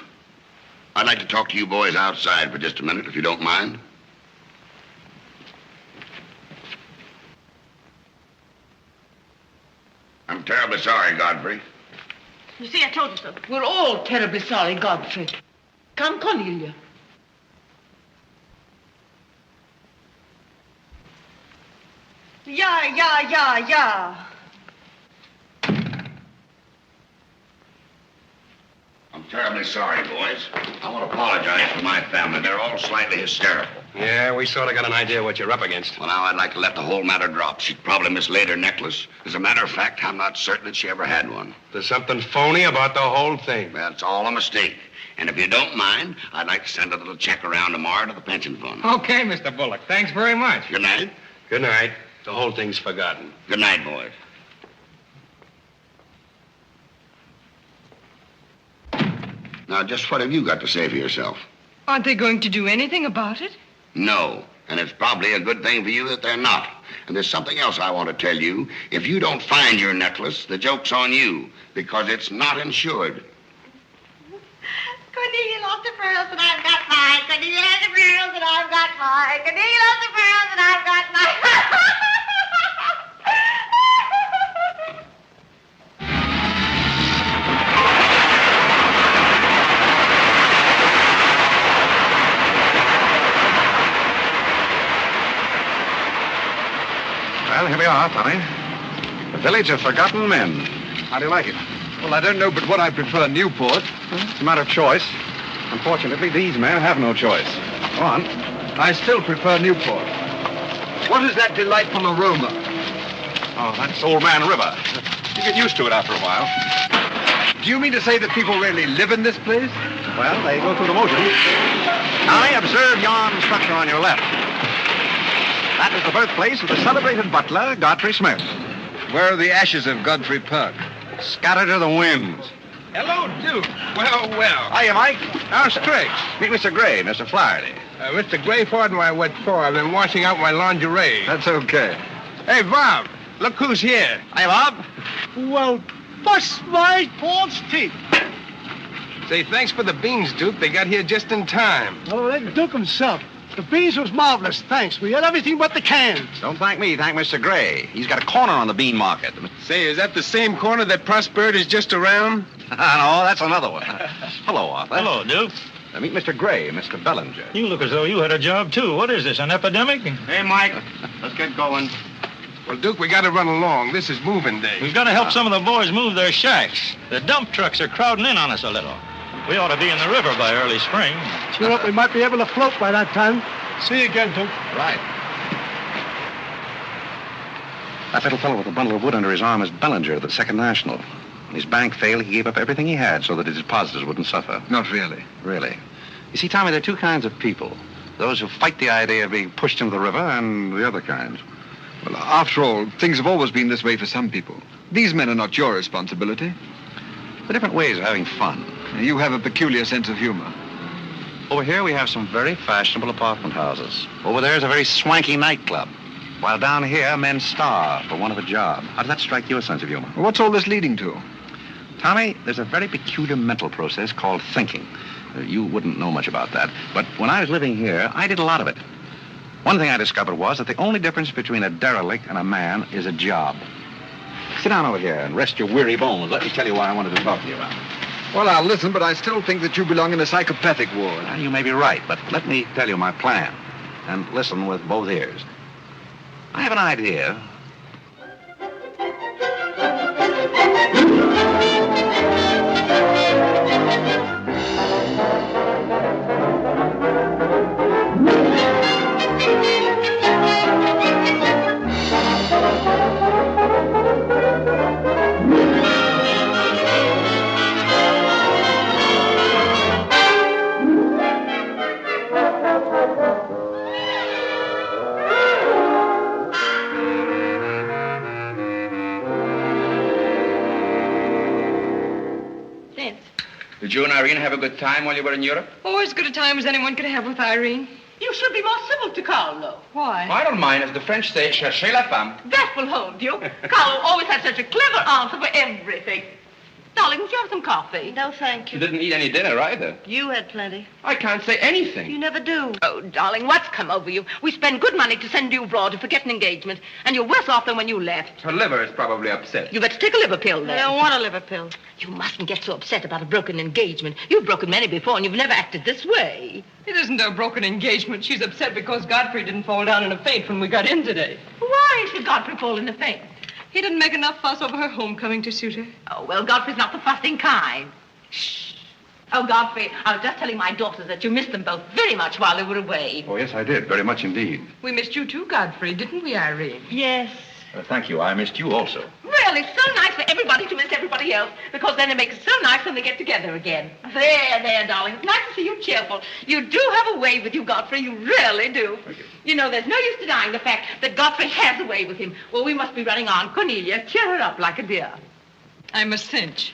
I'd like to talk to you boys outside for just a minute, if you don't mind. I'm terribly sorry, Godfrey. You see, I told you so. We're all terribly sorry, Godfrey. Come, Cornelia. Yeah. I'm terribly sorry, boys. I want to apologize for my family. They're all slightly hysterical. Yeah, we sort of got an idea what you're up against. Well, now, I'd like to let the whole matter drop. She'd probably mislaid her necklace. As a matter of fact, I'm not certain that she ever had one. There's something phony about the whole thing. That's all a mistake. And if you don't mind, I'd like to send a little check around tomorrow to the pension fund. Okay, Mr. Bullock. Thanks very much. Good night. Good night. The whole thing's forgotten. Good night, boys. Now, just what have you got to say for yourself? Aren't they going to do anything about it? No. And it's probably a good thing for you that they're not. And there's something else I want to tell you. If you don't find your necklace, the joke's on you, because it's not insured. Cornelia lost the pearls and I've got mine. Cornelia lost the pearls and I've got mine. Cornelia lost the pearls and I've got mine. Well, here we are, Tommy. The Village of Forgotten Men. How do you like it? Well, I don't know but what I prefer Newport. It's a matter of choice. Unfortunately, these men have no choice. Go on. I still prefer Newport. What is that delightful aroma? Oh, that's Old Man River. You get used to it after a while. Do you mean to say that people really live in this place? Well, they go through the motions. Tommy, observe yon structure on your left. That is the birthplace of the celebrated butler, Godfrey Smith. Where are the ashes of Godfrey Perk? Scattered to the winds. Hello, Duke. Well. Hiya, Mike. How's tricks? Meet Mr. Gray, Mr. Flaherty. Mr. Gray, pardon my what for. I've been washing out my lingerie. That's okay. Hey, Bob, look who's here. Hi, Bob. Well, bust my false teeth. Say, thanks for the beans, Duke. They got here just in time. Oh, that Duke himself. The beans was marvelous, thanks. We had everything but the cans. Don't thank me, thank Mr. Gray. He's got a corner on the bean market. Say, is that the same corner that Prosperity is just around? No, that's another one. Hello, Arthur. Hello, Duke. Meet Mr. Gray, Mr. Bellinger. You look as though you had a job, too. What is this, an epidemic? Hey, Mike. Let's get going. Well, Duke, we got to run along. This is moving day. We've got to help some of the boys move their shacks. The dump trucks are crowding in on us a little. We ought to be in the river by early spring. Sure up, we might be able to float by that time. See you again, Duke. Right. That little fellow with the bundle of wood under his arm is Bellinger of the Second National. When his bank failed, he gave up everything he had so that his depositors wouldn't suffer. Not really. Really. You see, Tommy, there are two kinds of people. Those who fight the idea of being pushed into the river and the other kind. Well, after all, things have always been this way for some people. These men are not your responsibility. They're different ways of having fun. You have a peculiar sense of humor. Over here, we have some very fashionable apartment houses. Over there is a very swanky nightclub. While down here, men starve for want of a job. How does that strike your sense of humor? Well, what's all this leading to? Tommy, there's a very peculiar mental process called thinking. You wouldn't know much about that. But when I was living here, I did a lot of it. One thing I discovered was that the only difference between a derelict and a man is a job. Sit down over here and rest your weary bones. Let me tell you what I wanted to talk to you about. Well, I'll listen, but I still think that you belong in a psychopathic ward. Well, you may be right, but let me tell you my plan. And listen with both ears. I have an idea. Irene have a good time while you were in Europe? Oh, as good a time as anyone could have with Irene. You should be more civil to Carl, though. Why? I don't mind. As the French say, cherchez la femme. That will hold you. Carl always had such a clever answer for everything. Darling, would you have some coffee? No, thank You didn't eat any dinner either. You had plenty. I can't say anything. You never do. Oh, darling, what's come over you? We spend good money to send you abroad to forget an engagement, and you're worse off than when you left. Her liver is probably upset. You better take a liver pill, then. I don't want a liver pill. You mustn't get so upset about a broken engagement. You've broken many before, and you've never acted this way. It isn't a broken engagement. She's upset because Godfrey didn't fall down in a faint when we got in today. Why should Godfrey fall in a faint? He didn't make enough fuss over her homecoming to suit her. Oh, well, Godfrey's not the fussing kind. Shh. Oh, Godfrey, I was just telling my daughters that you missed them both very much while they were away. Oh, yes, I did. Very much indeed. We missed you too, Godfrey, didn't we, Irene? Yes. Thank you. I missed you also. Really, it's so nice for everybody to miss everybody else, because then it makes it so nice when they get together again. There, darling. It's nice to see you cheerful. You do have a way with you, Godfrey. You really do. Thank you. You know, there's no use denying the fact that Godfrey has a way with him. Well, we must be running on. Cornelia, cheer her up like a dear. I'm a cinch.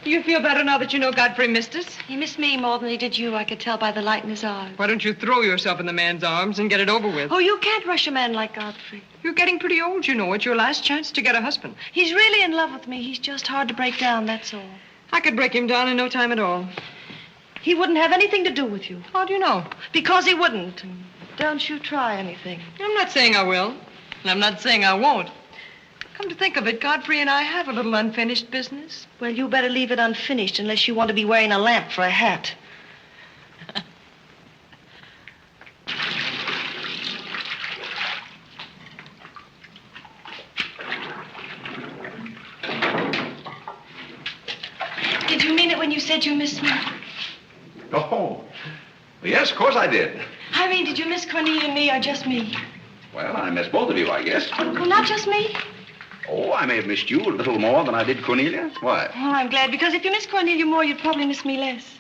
Do you feel better now that you know Godfrey missed us? He missed me more than he did you. I could tell by the light in his eyes. Why don't you throw yourself in the man's arms and get it over with? Oh, you can't rush a man like Godfrey. You're getting pretty old, you know. It's your last chance to get a husband. He's really in love with me. He's just hard to break down, that's all. I could break him down in no time at all. He wouldn't have anything to do with you. How do you know? Because he wouldn't. Don't you try anything. I'm not saying I will, and I'm not saying I won't. Come to think of it, Godfrey and I have a little unfinished business. Well, you better leave it unfinished unless you want to be wearing a lamp for a hat. Did you mean it when you said you missed me? Oh, yes, of course I did. I mean, did you miss Cornelia and me or just me? Well, I missed both of you, I guess. Well, not just me. Oh, I may have missed you a little more than I did Cornelia. Why? Well, I'm glad, because if you miss Cornelia more, you'd probably miss me less.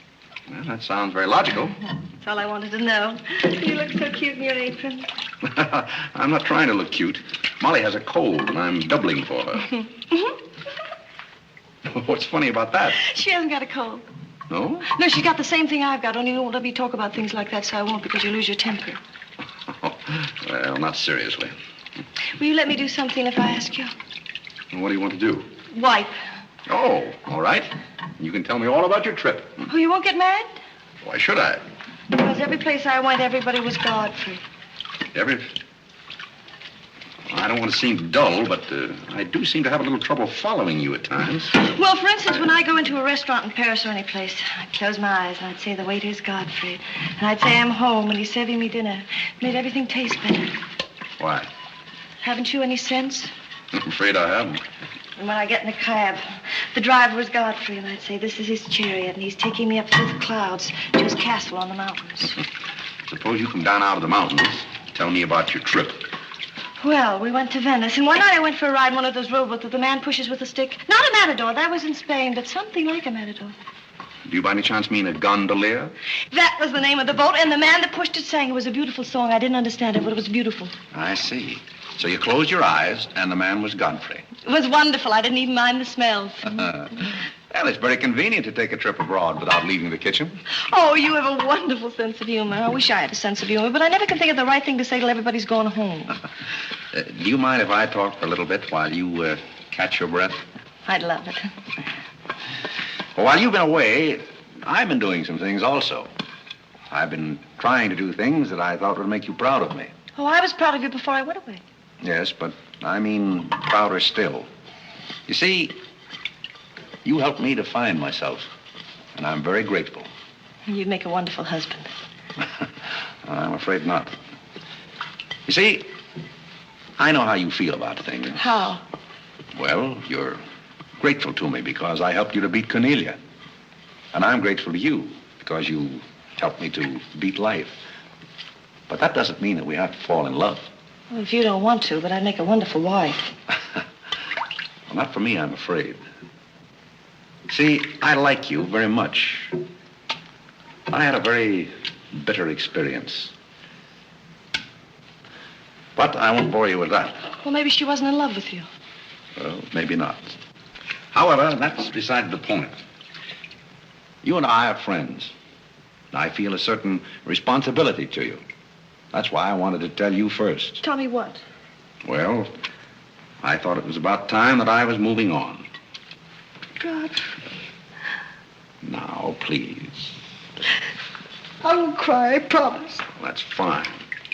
Well, that sounds very logical. That's all I wanted to know. You look so cute in your apron. I'm not trying to look cute. Molly has a cold, and I'm doubling for her. What's funny about that? She hasn't got a cold. No? No, she's got the same thing I've got, only you won't let me talk about things like that, so I won't, because you lose your temper. Well, not seriously. Will you let me do something if I ask you? What do you want to do? Wipe. Oh, all right. You can tell me all about your trip. Oh, you won't get mad? Why should I? Because every place I went, everybody was Godfrey. I don't want to seem dull, but I do seem to have a little trouble following you at times. Well, for instance, when I go into a restaurant in Paris or any place, I'd close my eyes and I'd say the waiter's Godfrey. And I'd say I'm home and he's serving me dinner. It made everything taste better. Why? Haven't you any sense? I'm afraid I haven't. And when I get in a cab, the driver was Godfrey, and I'd say, this is his chariot, and he's taking me up through the clouds to his castle on the mountains. Suppose you come down out of the mountains. Tell me about your trip. Well, we went to Venice, and one night I went for a ride in one of those rowboats that the man pushes with a stick. Not a matador, that was in Spain, but something like a matador. Do you by any chance mean a gondolier? That was the name of the boat, and the man that pushed it sang. It was a beautiful song. I didn't understand it, but it was beautiful. I see. So you closed your eyes, and the man was Godfrey. It was wonderful. I didn't even mind the smells. Well, it's very convenient to take a trip abroad without leaving the kitchen. Oh, you have a wonderful sense of humor. I wish I had a sense of humor, but I never can think of the right thing to say till everybody's gone home. Do you mind if I talk for a little bit while you catch your breath? I'd love it. Well, while you've been away, I've been doing some things also. I've been trying to do things that I thought would make you proud of me. Oh, I was proud of you before I went away. Yes, but I mean prouder still. You see, you helped me to find myself, and I'm very grateful. You'd make a wonderful husband. I'm afraid not. You see, I know how you feel about things. How? Well, you're grateful to me because I helped you to beat Cornelia. And I'm grateful to you because you helped me to beat life. But that doesn't mean that we have to fall in love. Well, if you don't want to, but I'd make a wonderful wife. Well, not for me, I'm afraid. See, I like you very much. I had a very bitter experience. But I won't bore you with that. Well, maybe she wasn't in love with you. Well, maybe not. However, that's beside the point. You and I are friends. I feel a certain responsibility to you. That's why I wanted to tell you first. Tell me what? Well, I thought it was about time that I was moving on. Godfrey. Now, please. I won't cry, I promise. Well, that's fine.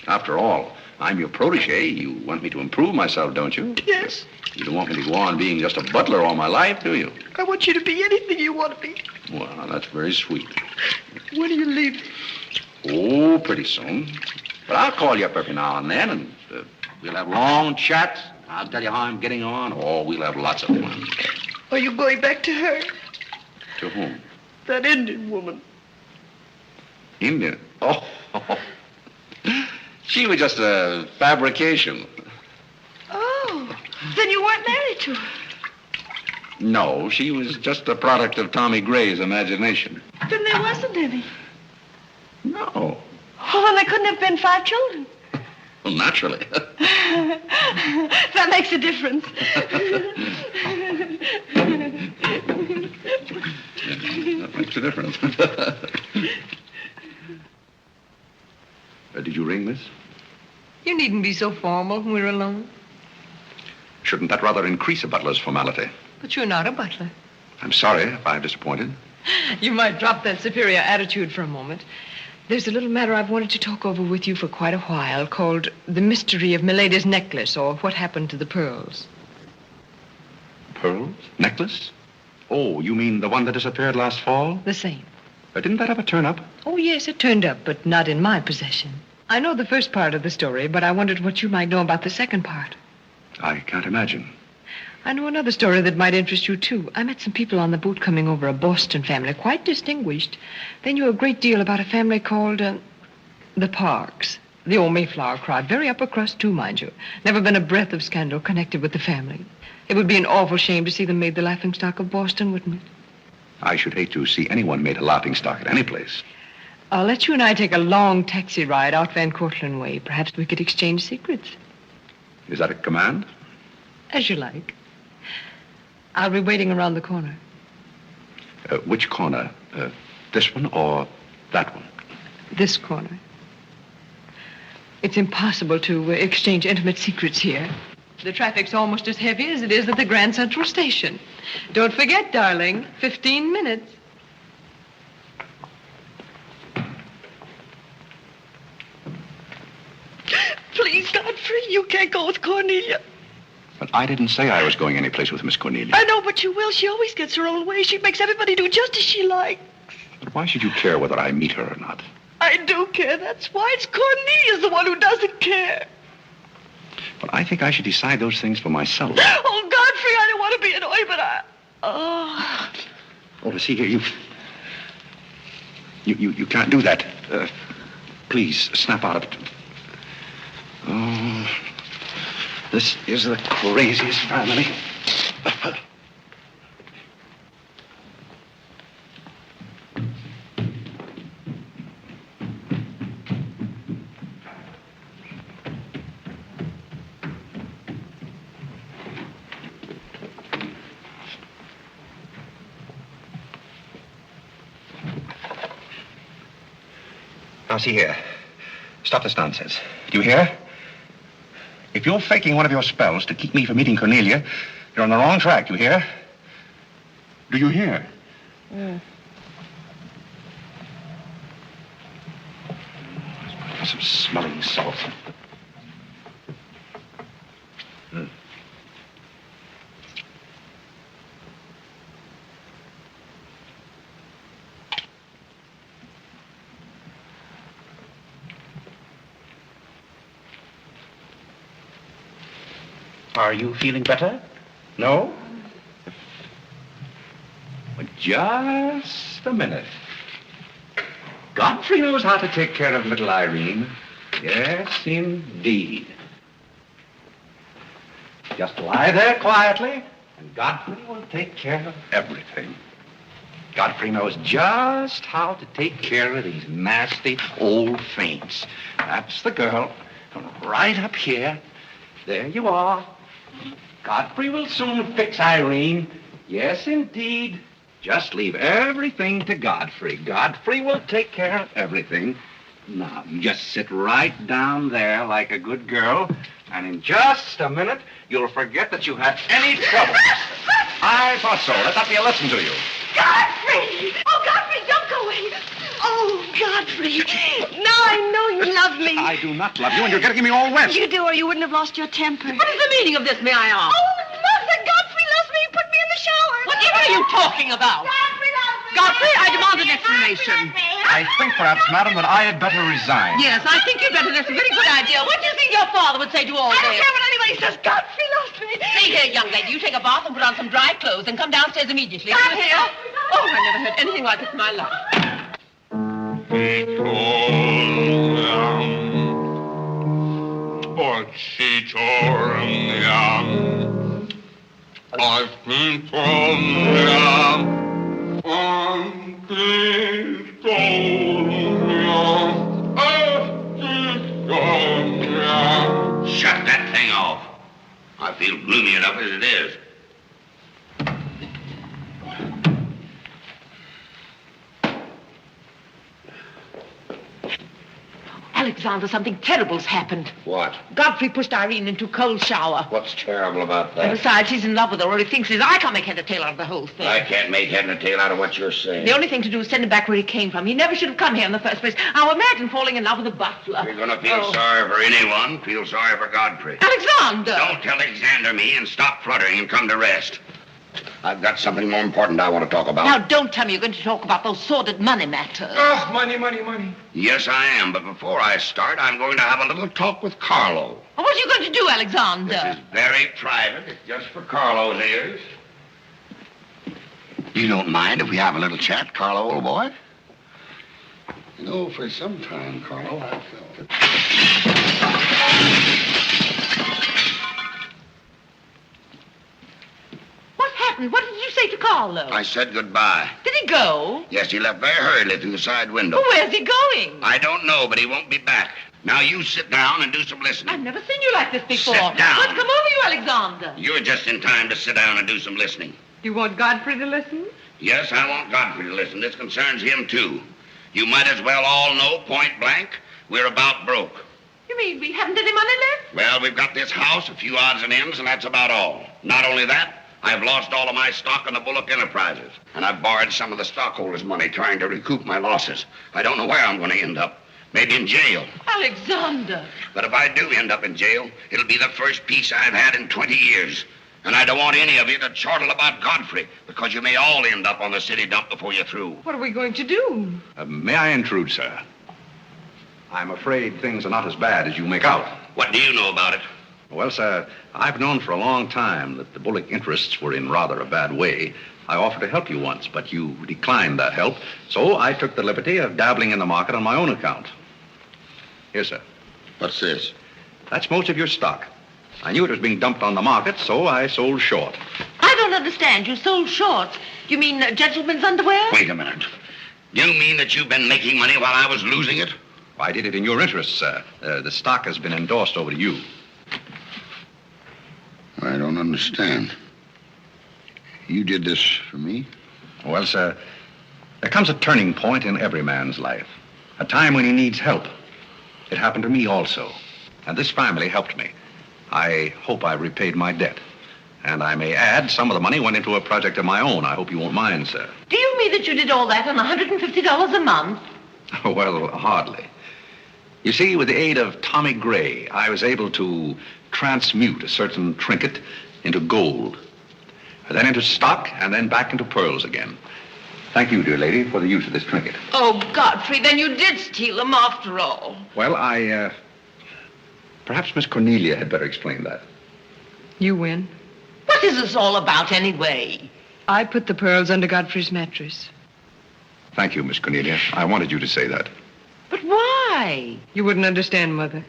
After all, I'm your protege. You want me to improve myself, don't you? Yes. You don't want me to go on being just a butler all my life, do you? I want you to be anything you want to be. Well, that's very sweet. When are you leaving? Oh, pretty soon. But I'll call you up every now and then, and we'll have long chats. I'll tell you how I'm getting on. Oh, we'll have lots of fun. Are you going back to her? To whom? That Indian woman. Indian? Oh. She was just a fabrication. Oh, then you weren't married to her. No, she was just a product of Tommy Gray's imagination. Then there wasn't any. No. Oh, then there couldn't have been 5 children. Well, naturally. That makes a difference. That makes a difference. Did you ring, miss? You needn't be so formal when we're alone. Shouldn't that rather increase a butler's formality? But you're not a butler. I'm sorry if I've disappointed. You might drop that superior attitude for a moment. There's a little matter I've wanted to talk over with you for quite a while called The Mystery of Milady's Necklace, or What Happened to the Pearls. Pearls? Necklace? Oh, you mean the one that disappeared last fall? The same. Didn't that ever turn up? Oh, yes, it turned up, but not in my possession. I know the first part of the story, but I wondered what you might know about the second part. I can't imagine. I know another story that might interest you, too. I met some people on the boat coming over, a Boston family, quite distinguished. They knew a great deal about a family called, the Parks. The old Mayflower crowd. Very upper crust, too, mind you. Never been a breath of scandal connected with the family. It would be an awful shame to see them made the laughingstock of Boston, wouldn't it? I should hate to see anyone made a laughingstock at any place. I'll let you and I take a long taxi ride out Van Cortlandt way. Perhaps we could exchange secrets. Is that a command? As you like. I'll be waiting around the corner. Which corner? This one or that one? This corner. It's impossible to exchange intimate secrets here. The traffic's almost as heavy as it is at the Grand Central Station. Don't forget, darling, 15 minutes. Please, Godfrey, you can't go with Cornelia. But I didn't say I was going anyplace with Miss Cornelia. I know, but you will. She always gets her own way. She makes everybody do just as she likes. But why should you care whether I meet her or not? I do care. That's why. It's Cornelia's the one who doesn't care. But I think I should decide those things for myself. Oh, Godfrey, I don't want to be annoyed, but I... Oh, see here, you can't do that. Please, snap out of it. Oh, this is the craziest family. Now, see here. Stop this nonsense. Do you hear? If you're faking one of your spells to keep me from meeting Cornelia, you're on the wrong track, you hear? Do you hear? Yeah. Some smelling salts. Are you feeling better? No? Well, just a minute. Godfrey knows how to take care of little Irene. Yes, indeed. Just lie there quietly, and Godfrey will take care of everything. Godfrey knows just how to take care of these nasty old faints. That's the girl. Right up here. There you are. Godfrey will soon fix Irene. Yes, indeed. Just leave everything to Godfrey. Godfrey will take care of everything. Now, you just sit right down there like a good girl, and in just a minute, you'll forget that you had any trouble. I thought so. Let that be a lesson to you. Godfrey! Oh, Godfrey, don't go away. Oh, Godfrey. Now I know you love me. I do not love you, and you're getting me all wet. You do, or you wouldn't have lost your temper. What is the meaning of this, may I ask? Oh, Mother, Godfrey loves me. He put me in the shower. Whatever are you talking about? Godfrey loves me. Godfrey, I demand an explanation. I think perhaps, madam, that I had better resign. Yes, I think you'd better. That's a very good idea. What do you think your father would say to all I this? don't care what anybody says. Godfrey loves me. See here, young lady, you take a bath and put on some dry clothes and come downstairs immediately. Oh, I never heard anything like this in my life. I've been Shut that thing off. I feel gloomy enough as it is. Alexander, something terrible's happened. What? Godfrey pushed Irene into a cold shower. What's terrible about And that? besides, he's in love with her, or he thinks he is. I can't make head or tail out of the whole thing. I can't make head and tail out of what you're saying. The only thing to do is send him back where he came from. He never should have come here in the first place. Now imagine falling in love with a butler. You're gonna feel sorry for anyone. Feel sorry for Godfrey. Alexander! Don't Alexander me and stop fluttering and come to rest. I've got something more important I want to talk about. Now, don't tell me you're going to talk about those sordid money matters. Oh, money, money, money. Yes, I am, but before I start, I'm going to have a little talk with Carole. What are you going to do, Alexander? This is very private. It's just for Carlo's ears. You don't mind if we have a little chat, Carlo, old boy? You know, for some time, Carlo, I've felt it. What happened? What did you say to Carlo? I said goodbye. Did he go? Yes, he left very hurriedly through the side window. Well, where's he going? I don't know, but he won't be back. Now you sit down and do some listening. I've never seen you like this before. Sit down. What's come over you, Alexander? You're just in time to sit down and do some listening. You want Godfrey to listen? Yes, I want Godfrey to listen. This concerns him, too. You might as well all know, point blank, we're about broke. You mean we haven't any money left? Well, we've got this house, a few odds and ends, and that's about all. Not only that, I've lost all of my stock in the Bullock Enterprises, and I've borrowed some of the stockholders' money trying to recoup my losses. I don't know where I'm going to end up. Maybe in jail. Alexander! But if I do end up in jail, it'll be the first peace I've had in 20 years. And I don't want any of you to chortle about Godfrey, because you may all end up on the city dump before you're through. What are we going to do? May I intrude, sir? I'm afraid things are not as bad as you make out. What do you know about it? Well, sir, I've known for a long time that the Bullock interests were in rather a bad way. I offered to help you once, but you declined that help, so I took the liberty of dabbling in the market on my own account. Here, sir. What's this? That's most of your stock. I knew it was being dumped on the market, so I sold short. I don't understand. You sold shorts. You mean gentlemen's underwear? Wait a minute. You mean that you've been making money while I was losing it? I did it in your interest, sir. The stock has been endorsed over to you. I don't understand. You did this for me? Well, sir, there comes a turning point in every man's life. A time when he needs help. It happened to me also. And this family helped me. I hope I repaid my debt. And I may add, some of the money went into a project of my own. I hope you won't mind, sir. Do you mean that you did all that on $150 a month? Well, hardly. You see, with the aid of Tommy Gray, I was able to transmute a certain trinket into gold, then into stock, and then back into pearls again. Thank you, dear lady, for the use of this trinket. Oh, Godfrey, then you did steal them after all. Well, perhaps Miss Cornelia had better explain that. You win. What is this all about, anyway? I put the pearls under Godfrey's mattress. Thank you, Miss Cornelia. I wanted you to say that. But why? You wouldn't understand, Mother.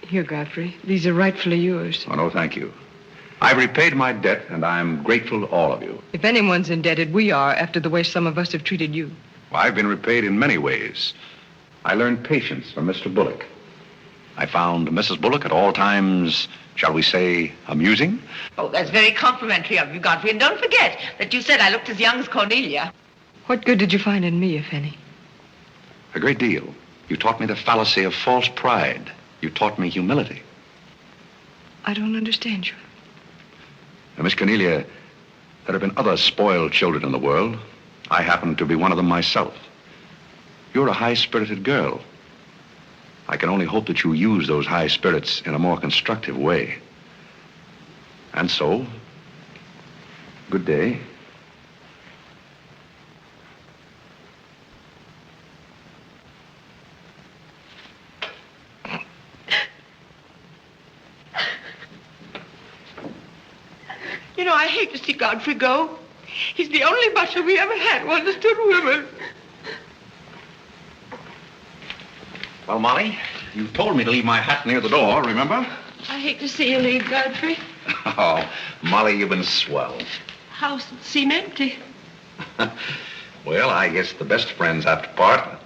Here, Godfrey. These are rightfully yours. Oh, no, thank you. I've repaid my debt, and I'm grateful to all of you. If anyone's indebted, we are, after the way some of us have treated you. Well, I've been repaid in many ways. I learned patience from Mr. Bullock. I found Mrs. Bullock at all times, shall we say, amusing. Oh, that's very complimentary of you, Godfrey. And don't forget that you said I looked as young as Cornelia. What good did you find in me, if any? A great deal. You taught me the fallacy of false pride. You taught me humility. I don't understand you. Now, Miss Cornelia, there have been other spoiled children in the world. I happen to be one of them myself. You're a high-spirited girl. I can only hope that you use those high spirits in a more constructive way. And so, good day. You know, I hate to see Godfrey go. He's the only butler we ever had who understood women. Well, Molly, you told me to leave my hat near the door, remember? I hate to see you leave, Godfrey. Oh, Molly, you've been swell. House seem empty. Well, I guess the best friends have to part.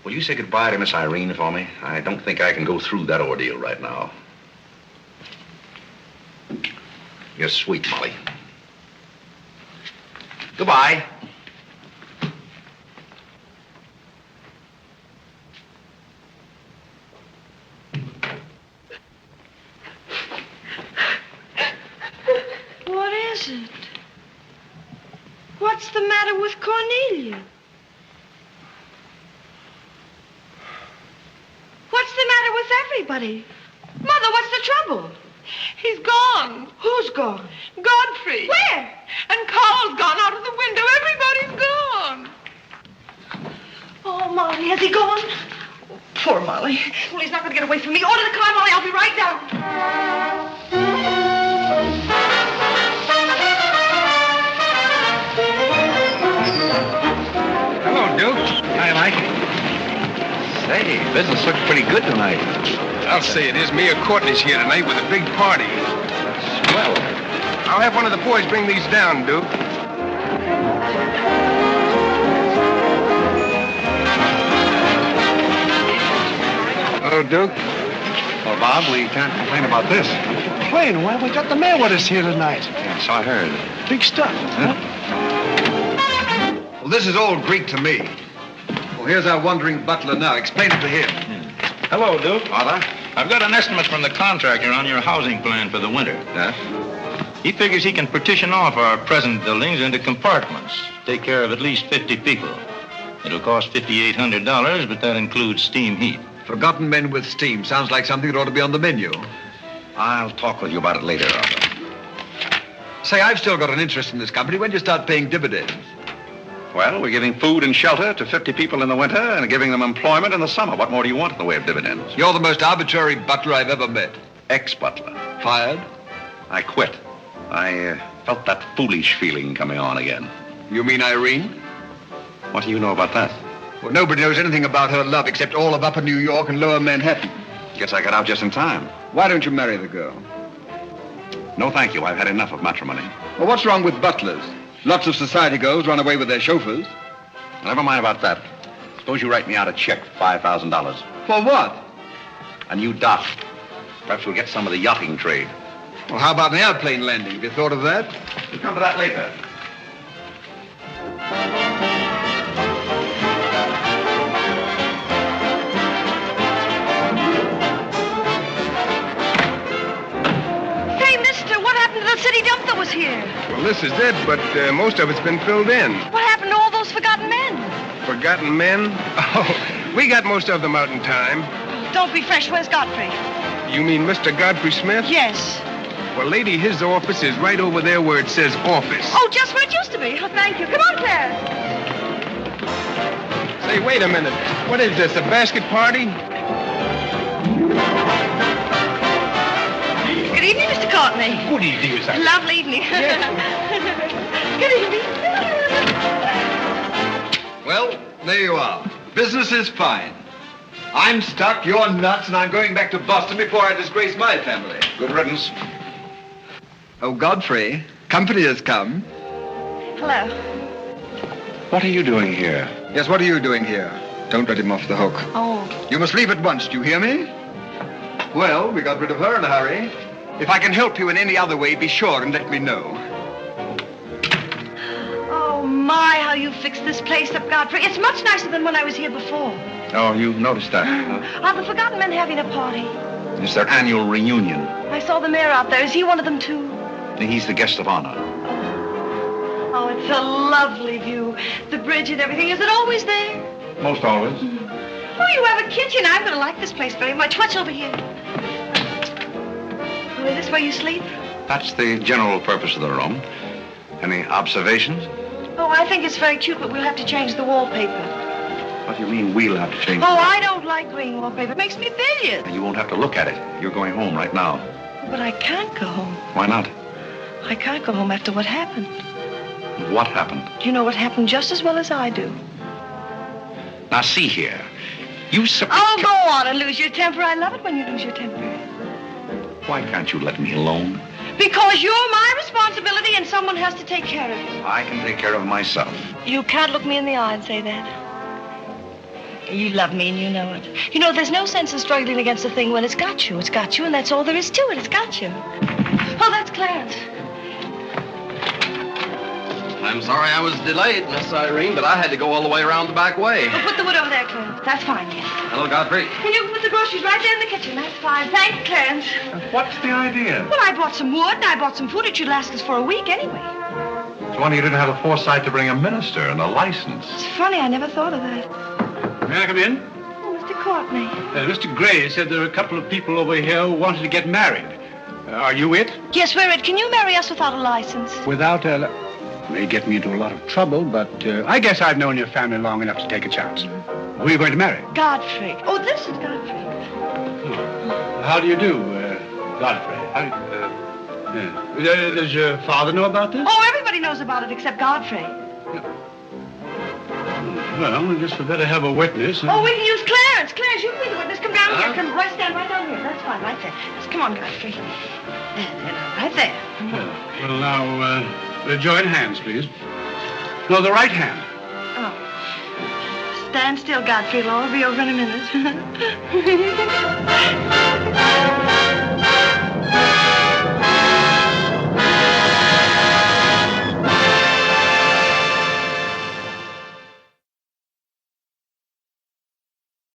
Will you say goodbye to Miss Irene for me? I don't think I can go through that ordeal right now. You're sweet, Molly. Goodbye. What is it? What's the matter with Cornelia? What's the matter with everybody? Mother, what's the trouble? He's gone. Who's gone? Godfrey. Where? And Carle's gone out of the window. Everybody's gone. Oh, Molly, has he gone? Poor Molly. Well, he's not going to get away from me. Order the car, Molly. I'll be right down. Hello, Duke. Hi, Mike. Say, business looks pretty good tonight. I'll say it is. Mia Courtney's here tonight with a big party. Swell. I'll have one of the boys bring these down, Duke. Hello, Duke. Well, Bob, we can't complain about this. Complain? Well, we got the mayor with us here tonight. Yes, I heard. Big stuff. Huh? Well, this is all Greek to me. Well, here's our wandering butler now. Explain it to him. Hello, Duke. Father? I've got an estimate from the contractor on your housing plan for the winter. Yes? He figures he can partition off our present buildings into compartments, take care of at least 50 people. It'll cost $5,800, but that includes steam heat. Forgotten men with steam. Sounds like something that ought to be on the menu. I'll talk with you about it later, Arthur. Say, I've still got an interest in this company. When do you start paying dividends? Well, we're giving food and shelter to 50 people in the winter and giving them employment in the summer. What more do you want in the way of dividends? You're the most arbitrary butler I've ever met. Ex-butler. Fired? I quit. I felt that foolish feeling coming on again. You mean Irene? What do you know about that? Well, nobody knows anything about her love except all of Upper New York and Lower Manhattan. Guess I got out just in time. Why don't you marry the girl? No, thank you. I've had enough of matrimony. Well, what's wrong with butlers? Lots of society girls run away with their chauffeurs. Never mind about that. Suppose you write me out a check for $5,000. For what? A new dock. Perhaps we'll get some of the yachting trade. Well, how about an airplane landing? Have you thought of that? We'll come to that later. Hey, mister, what happened to the city dump that was here? Well, this is it, but most of it's been filled in. What happened to all those forgotten men? Forgotten men? Oh, we got most of them out in time. Don't be fresh. Where's Godfrey? You mean Mr. Godfrey Smith? Yes. Well, lady, his office is right over there where it says office. Oh, just where it used to be. Oh, thank you. Come on, Claire. Say, wait a minute. What is this, a basket party? Good evening, Mr. Courtney. Good evening, Miss Irene. Lovely evening. Good evening. Well, there you are. Business is fine. I'm stuck, you're nuts, and I'm going back to Boston before I disgrace my family. Good riddance. Oh, Godfrey, company has come. Hello. What are you doing here? Yes, what are you doing here? Don't let him off the hook. Oh. You must leave at once, do you hear me? Well, we got rid of her in a hurry. If I can help you in any other way, be sure and let me know. Oh, my, how you fixed this place up, Godfrey. It's much nicer than when I was here before. Oh, you noticed that? Are the Forgotten Men having a party? It's their annual reunion. I saw the mayor out there. Is he one of them, too? He's the guest of honor. Oh, it's a lovely view. The bridge and everything. Is it always there? Most always. Oh, you have a kitchen. I'm going to like this place very much. What's over here? Oh, is this where you sleep? That's the general purpose of the room. Any observations? Oh, I think it's very cute, but we'll have to change the wallpaper. What do you mean we'll have to change? Oh, I don't like green wallpaper. It makes me bilious. You won't have to look at it. You're going home right now. But I can't go home. Why not? I can't go home after what happened. What happened? You know what happened just as well as I do. Now, see here. Oh, go on and lose your temper. I love it when you lose your temper. Why can't you let me alone? Because you're my responsibility and someone has to take care of you. I can take care of myself. You can't look me in the eye and say that. You love me and you know it. You know, there's no sense in struggling against a thing when it's got you. It's got you, and that's all there is to it. It's got you. Oh, that's Clarence. I'm sorry I was delayed, Miss Irene, but I had to go all the way around the back way. Well, put the wood over there, Clarence. That's fine, yes. Hello, Godfrey. And you can put the groceries right there in the kitchen. That's fine. Thanks, Clarence. What's the idea? Well, I bought some wood and I bought some food. It should last us for a week anyway. It's wonder you didn't have the foresight to bring a minister and a license. It's funny. I never thought of that. May I come in? Oh, Mr. Courtney. Mr. Gray said there are a couple of people over here who wanted to get married. Are you it? Yes, we're it. Can you marry us without a license? Without a... May get me into a lot of trouble, but I guess I've known your family long enough to take a chance. Who are you going to marry? Godfrey. Oh, this is Godfrey. How do you do, Godfrey? Does your father know about this? Oh, everybody knows about it except Godfrey. Well, I guess we better have a witness. Oh, we can use Clarence. Clarence, you can be the witness. Come down here. Come right stand right down here. That's fine, right there. Just come on, Godfrey. Right there. Well, now, join hands, please. No, the right hand. Oh. Stand still, Godfrey. It'll all be over in a minute.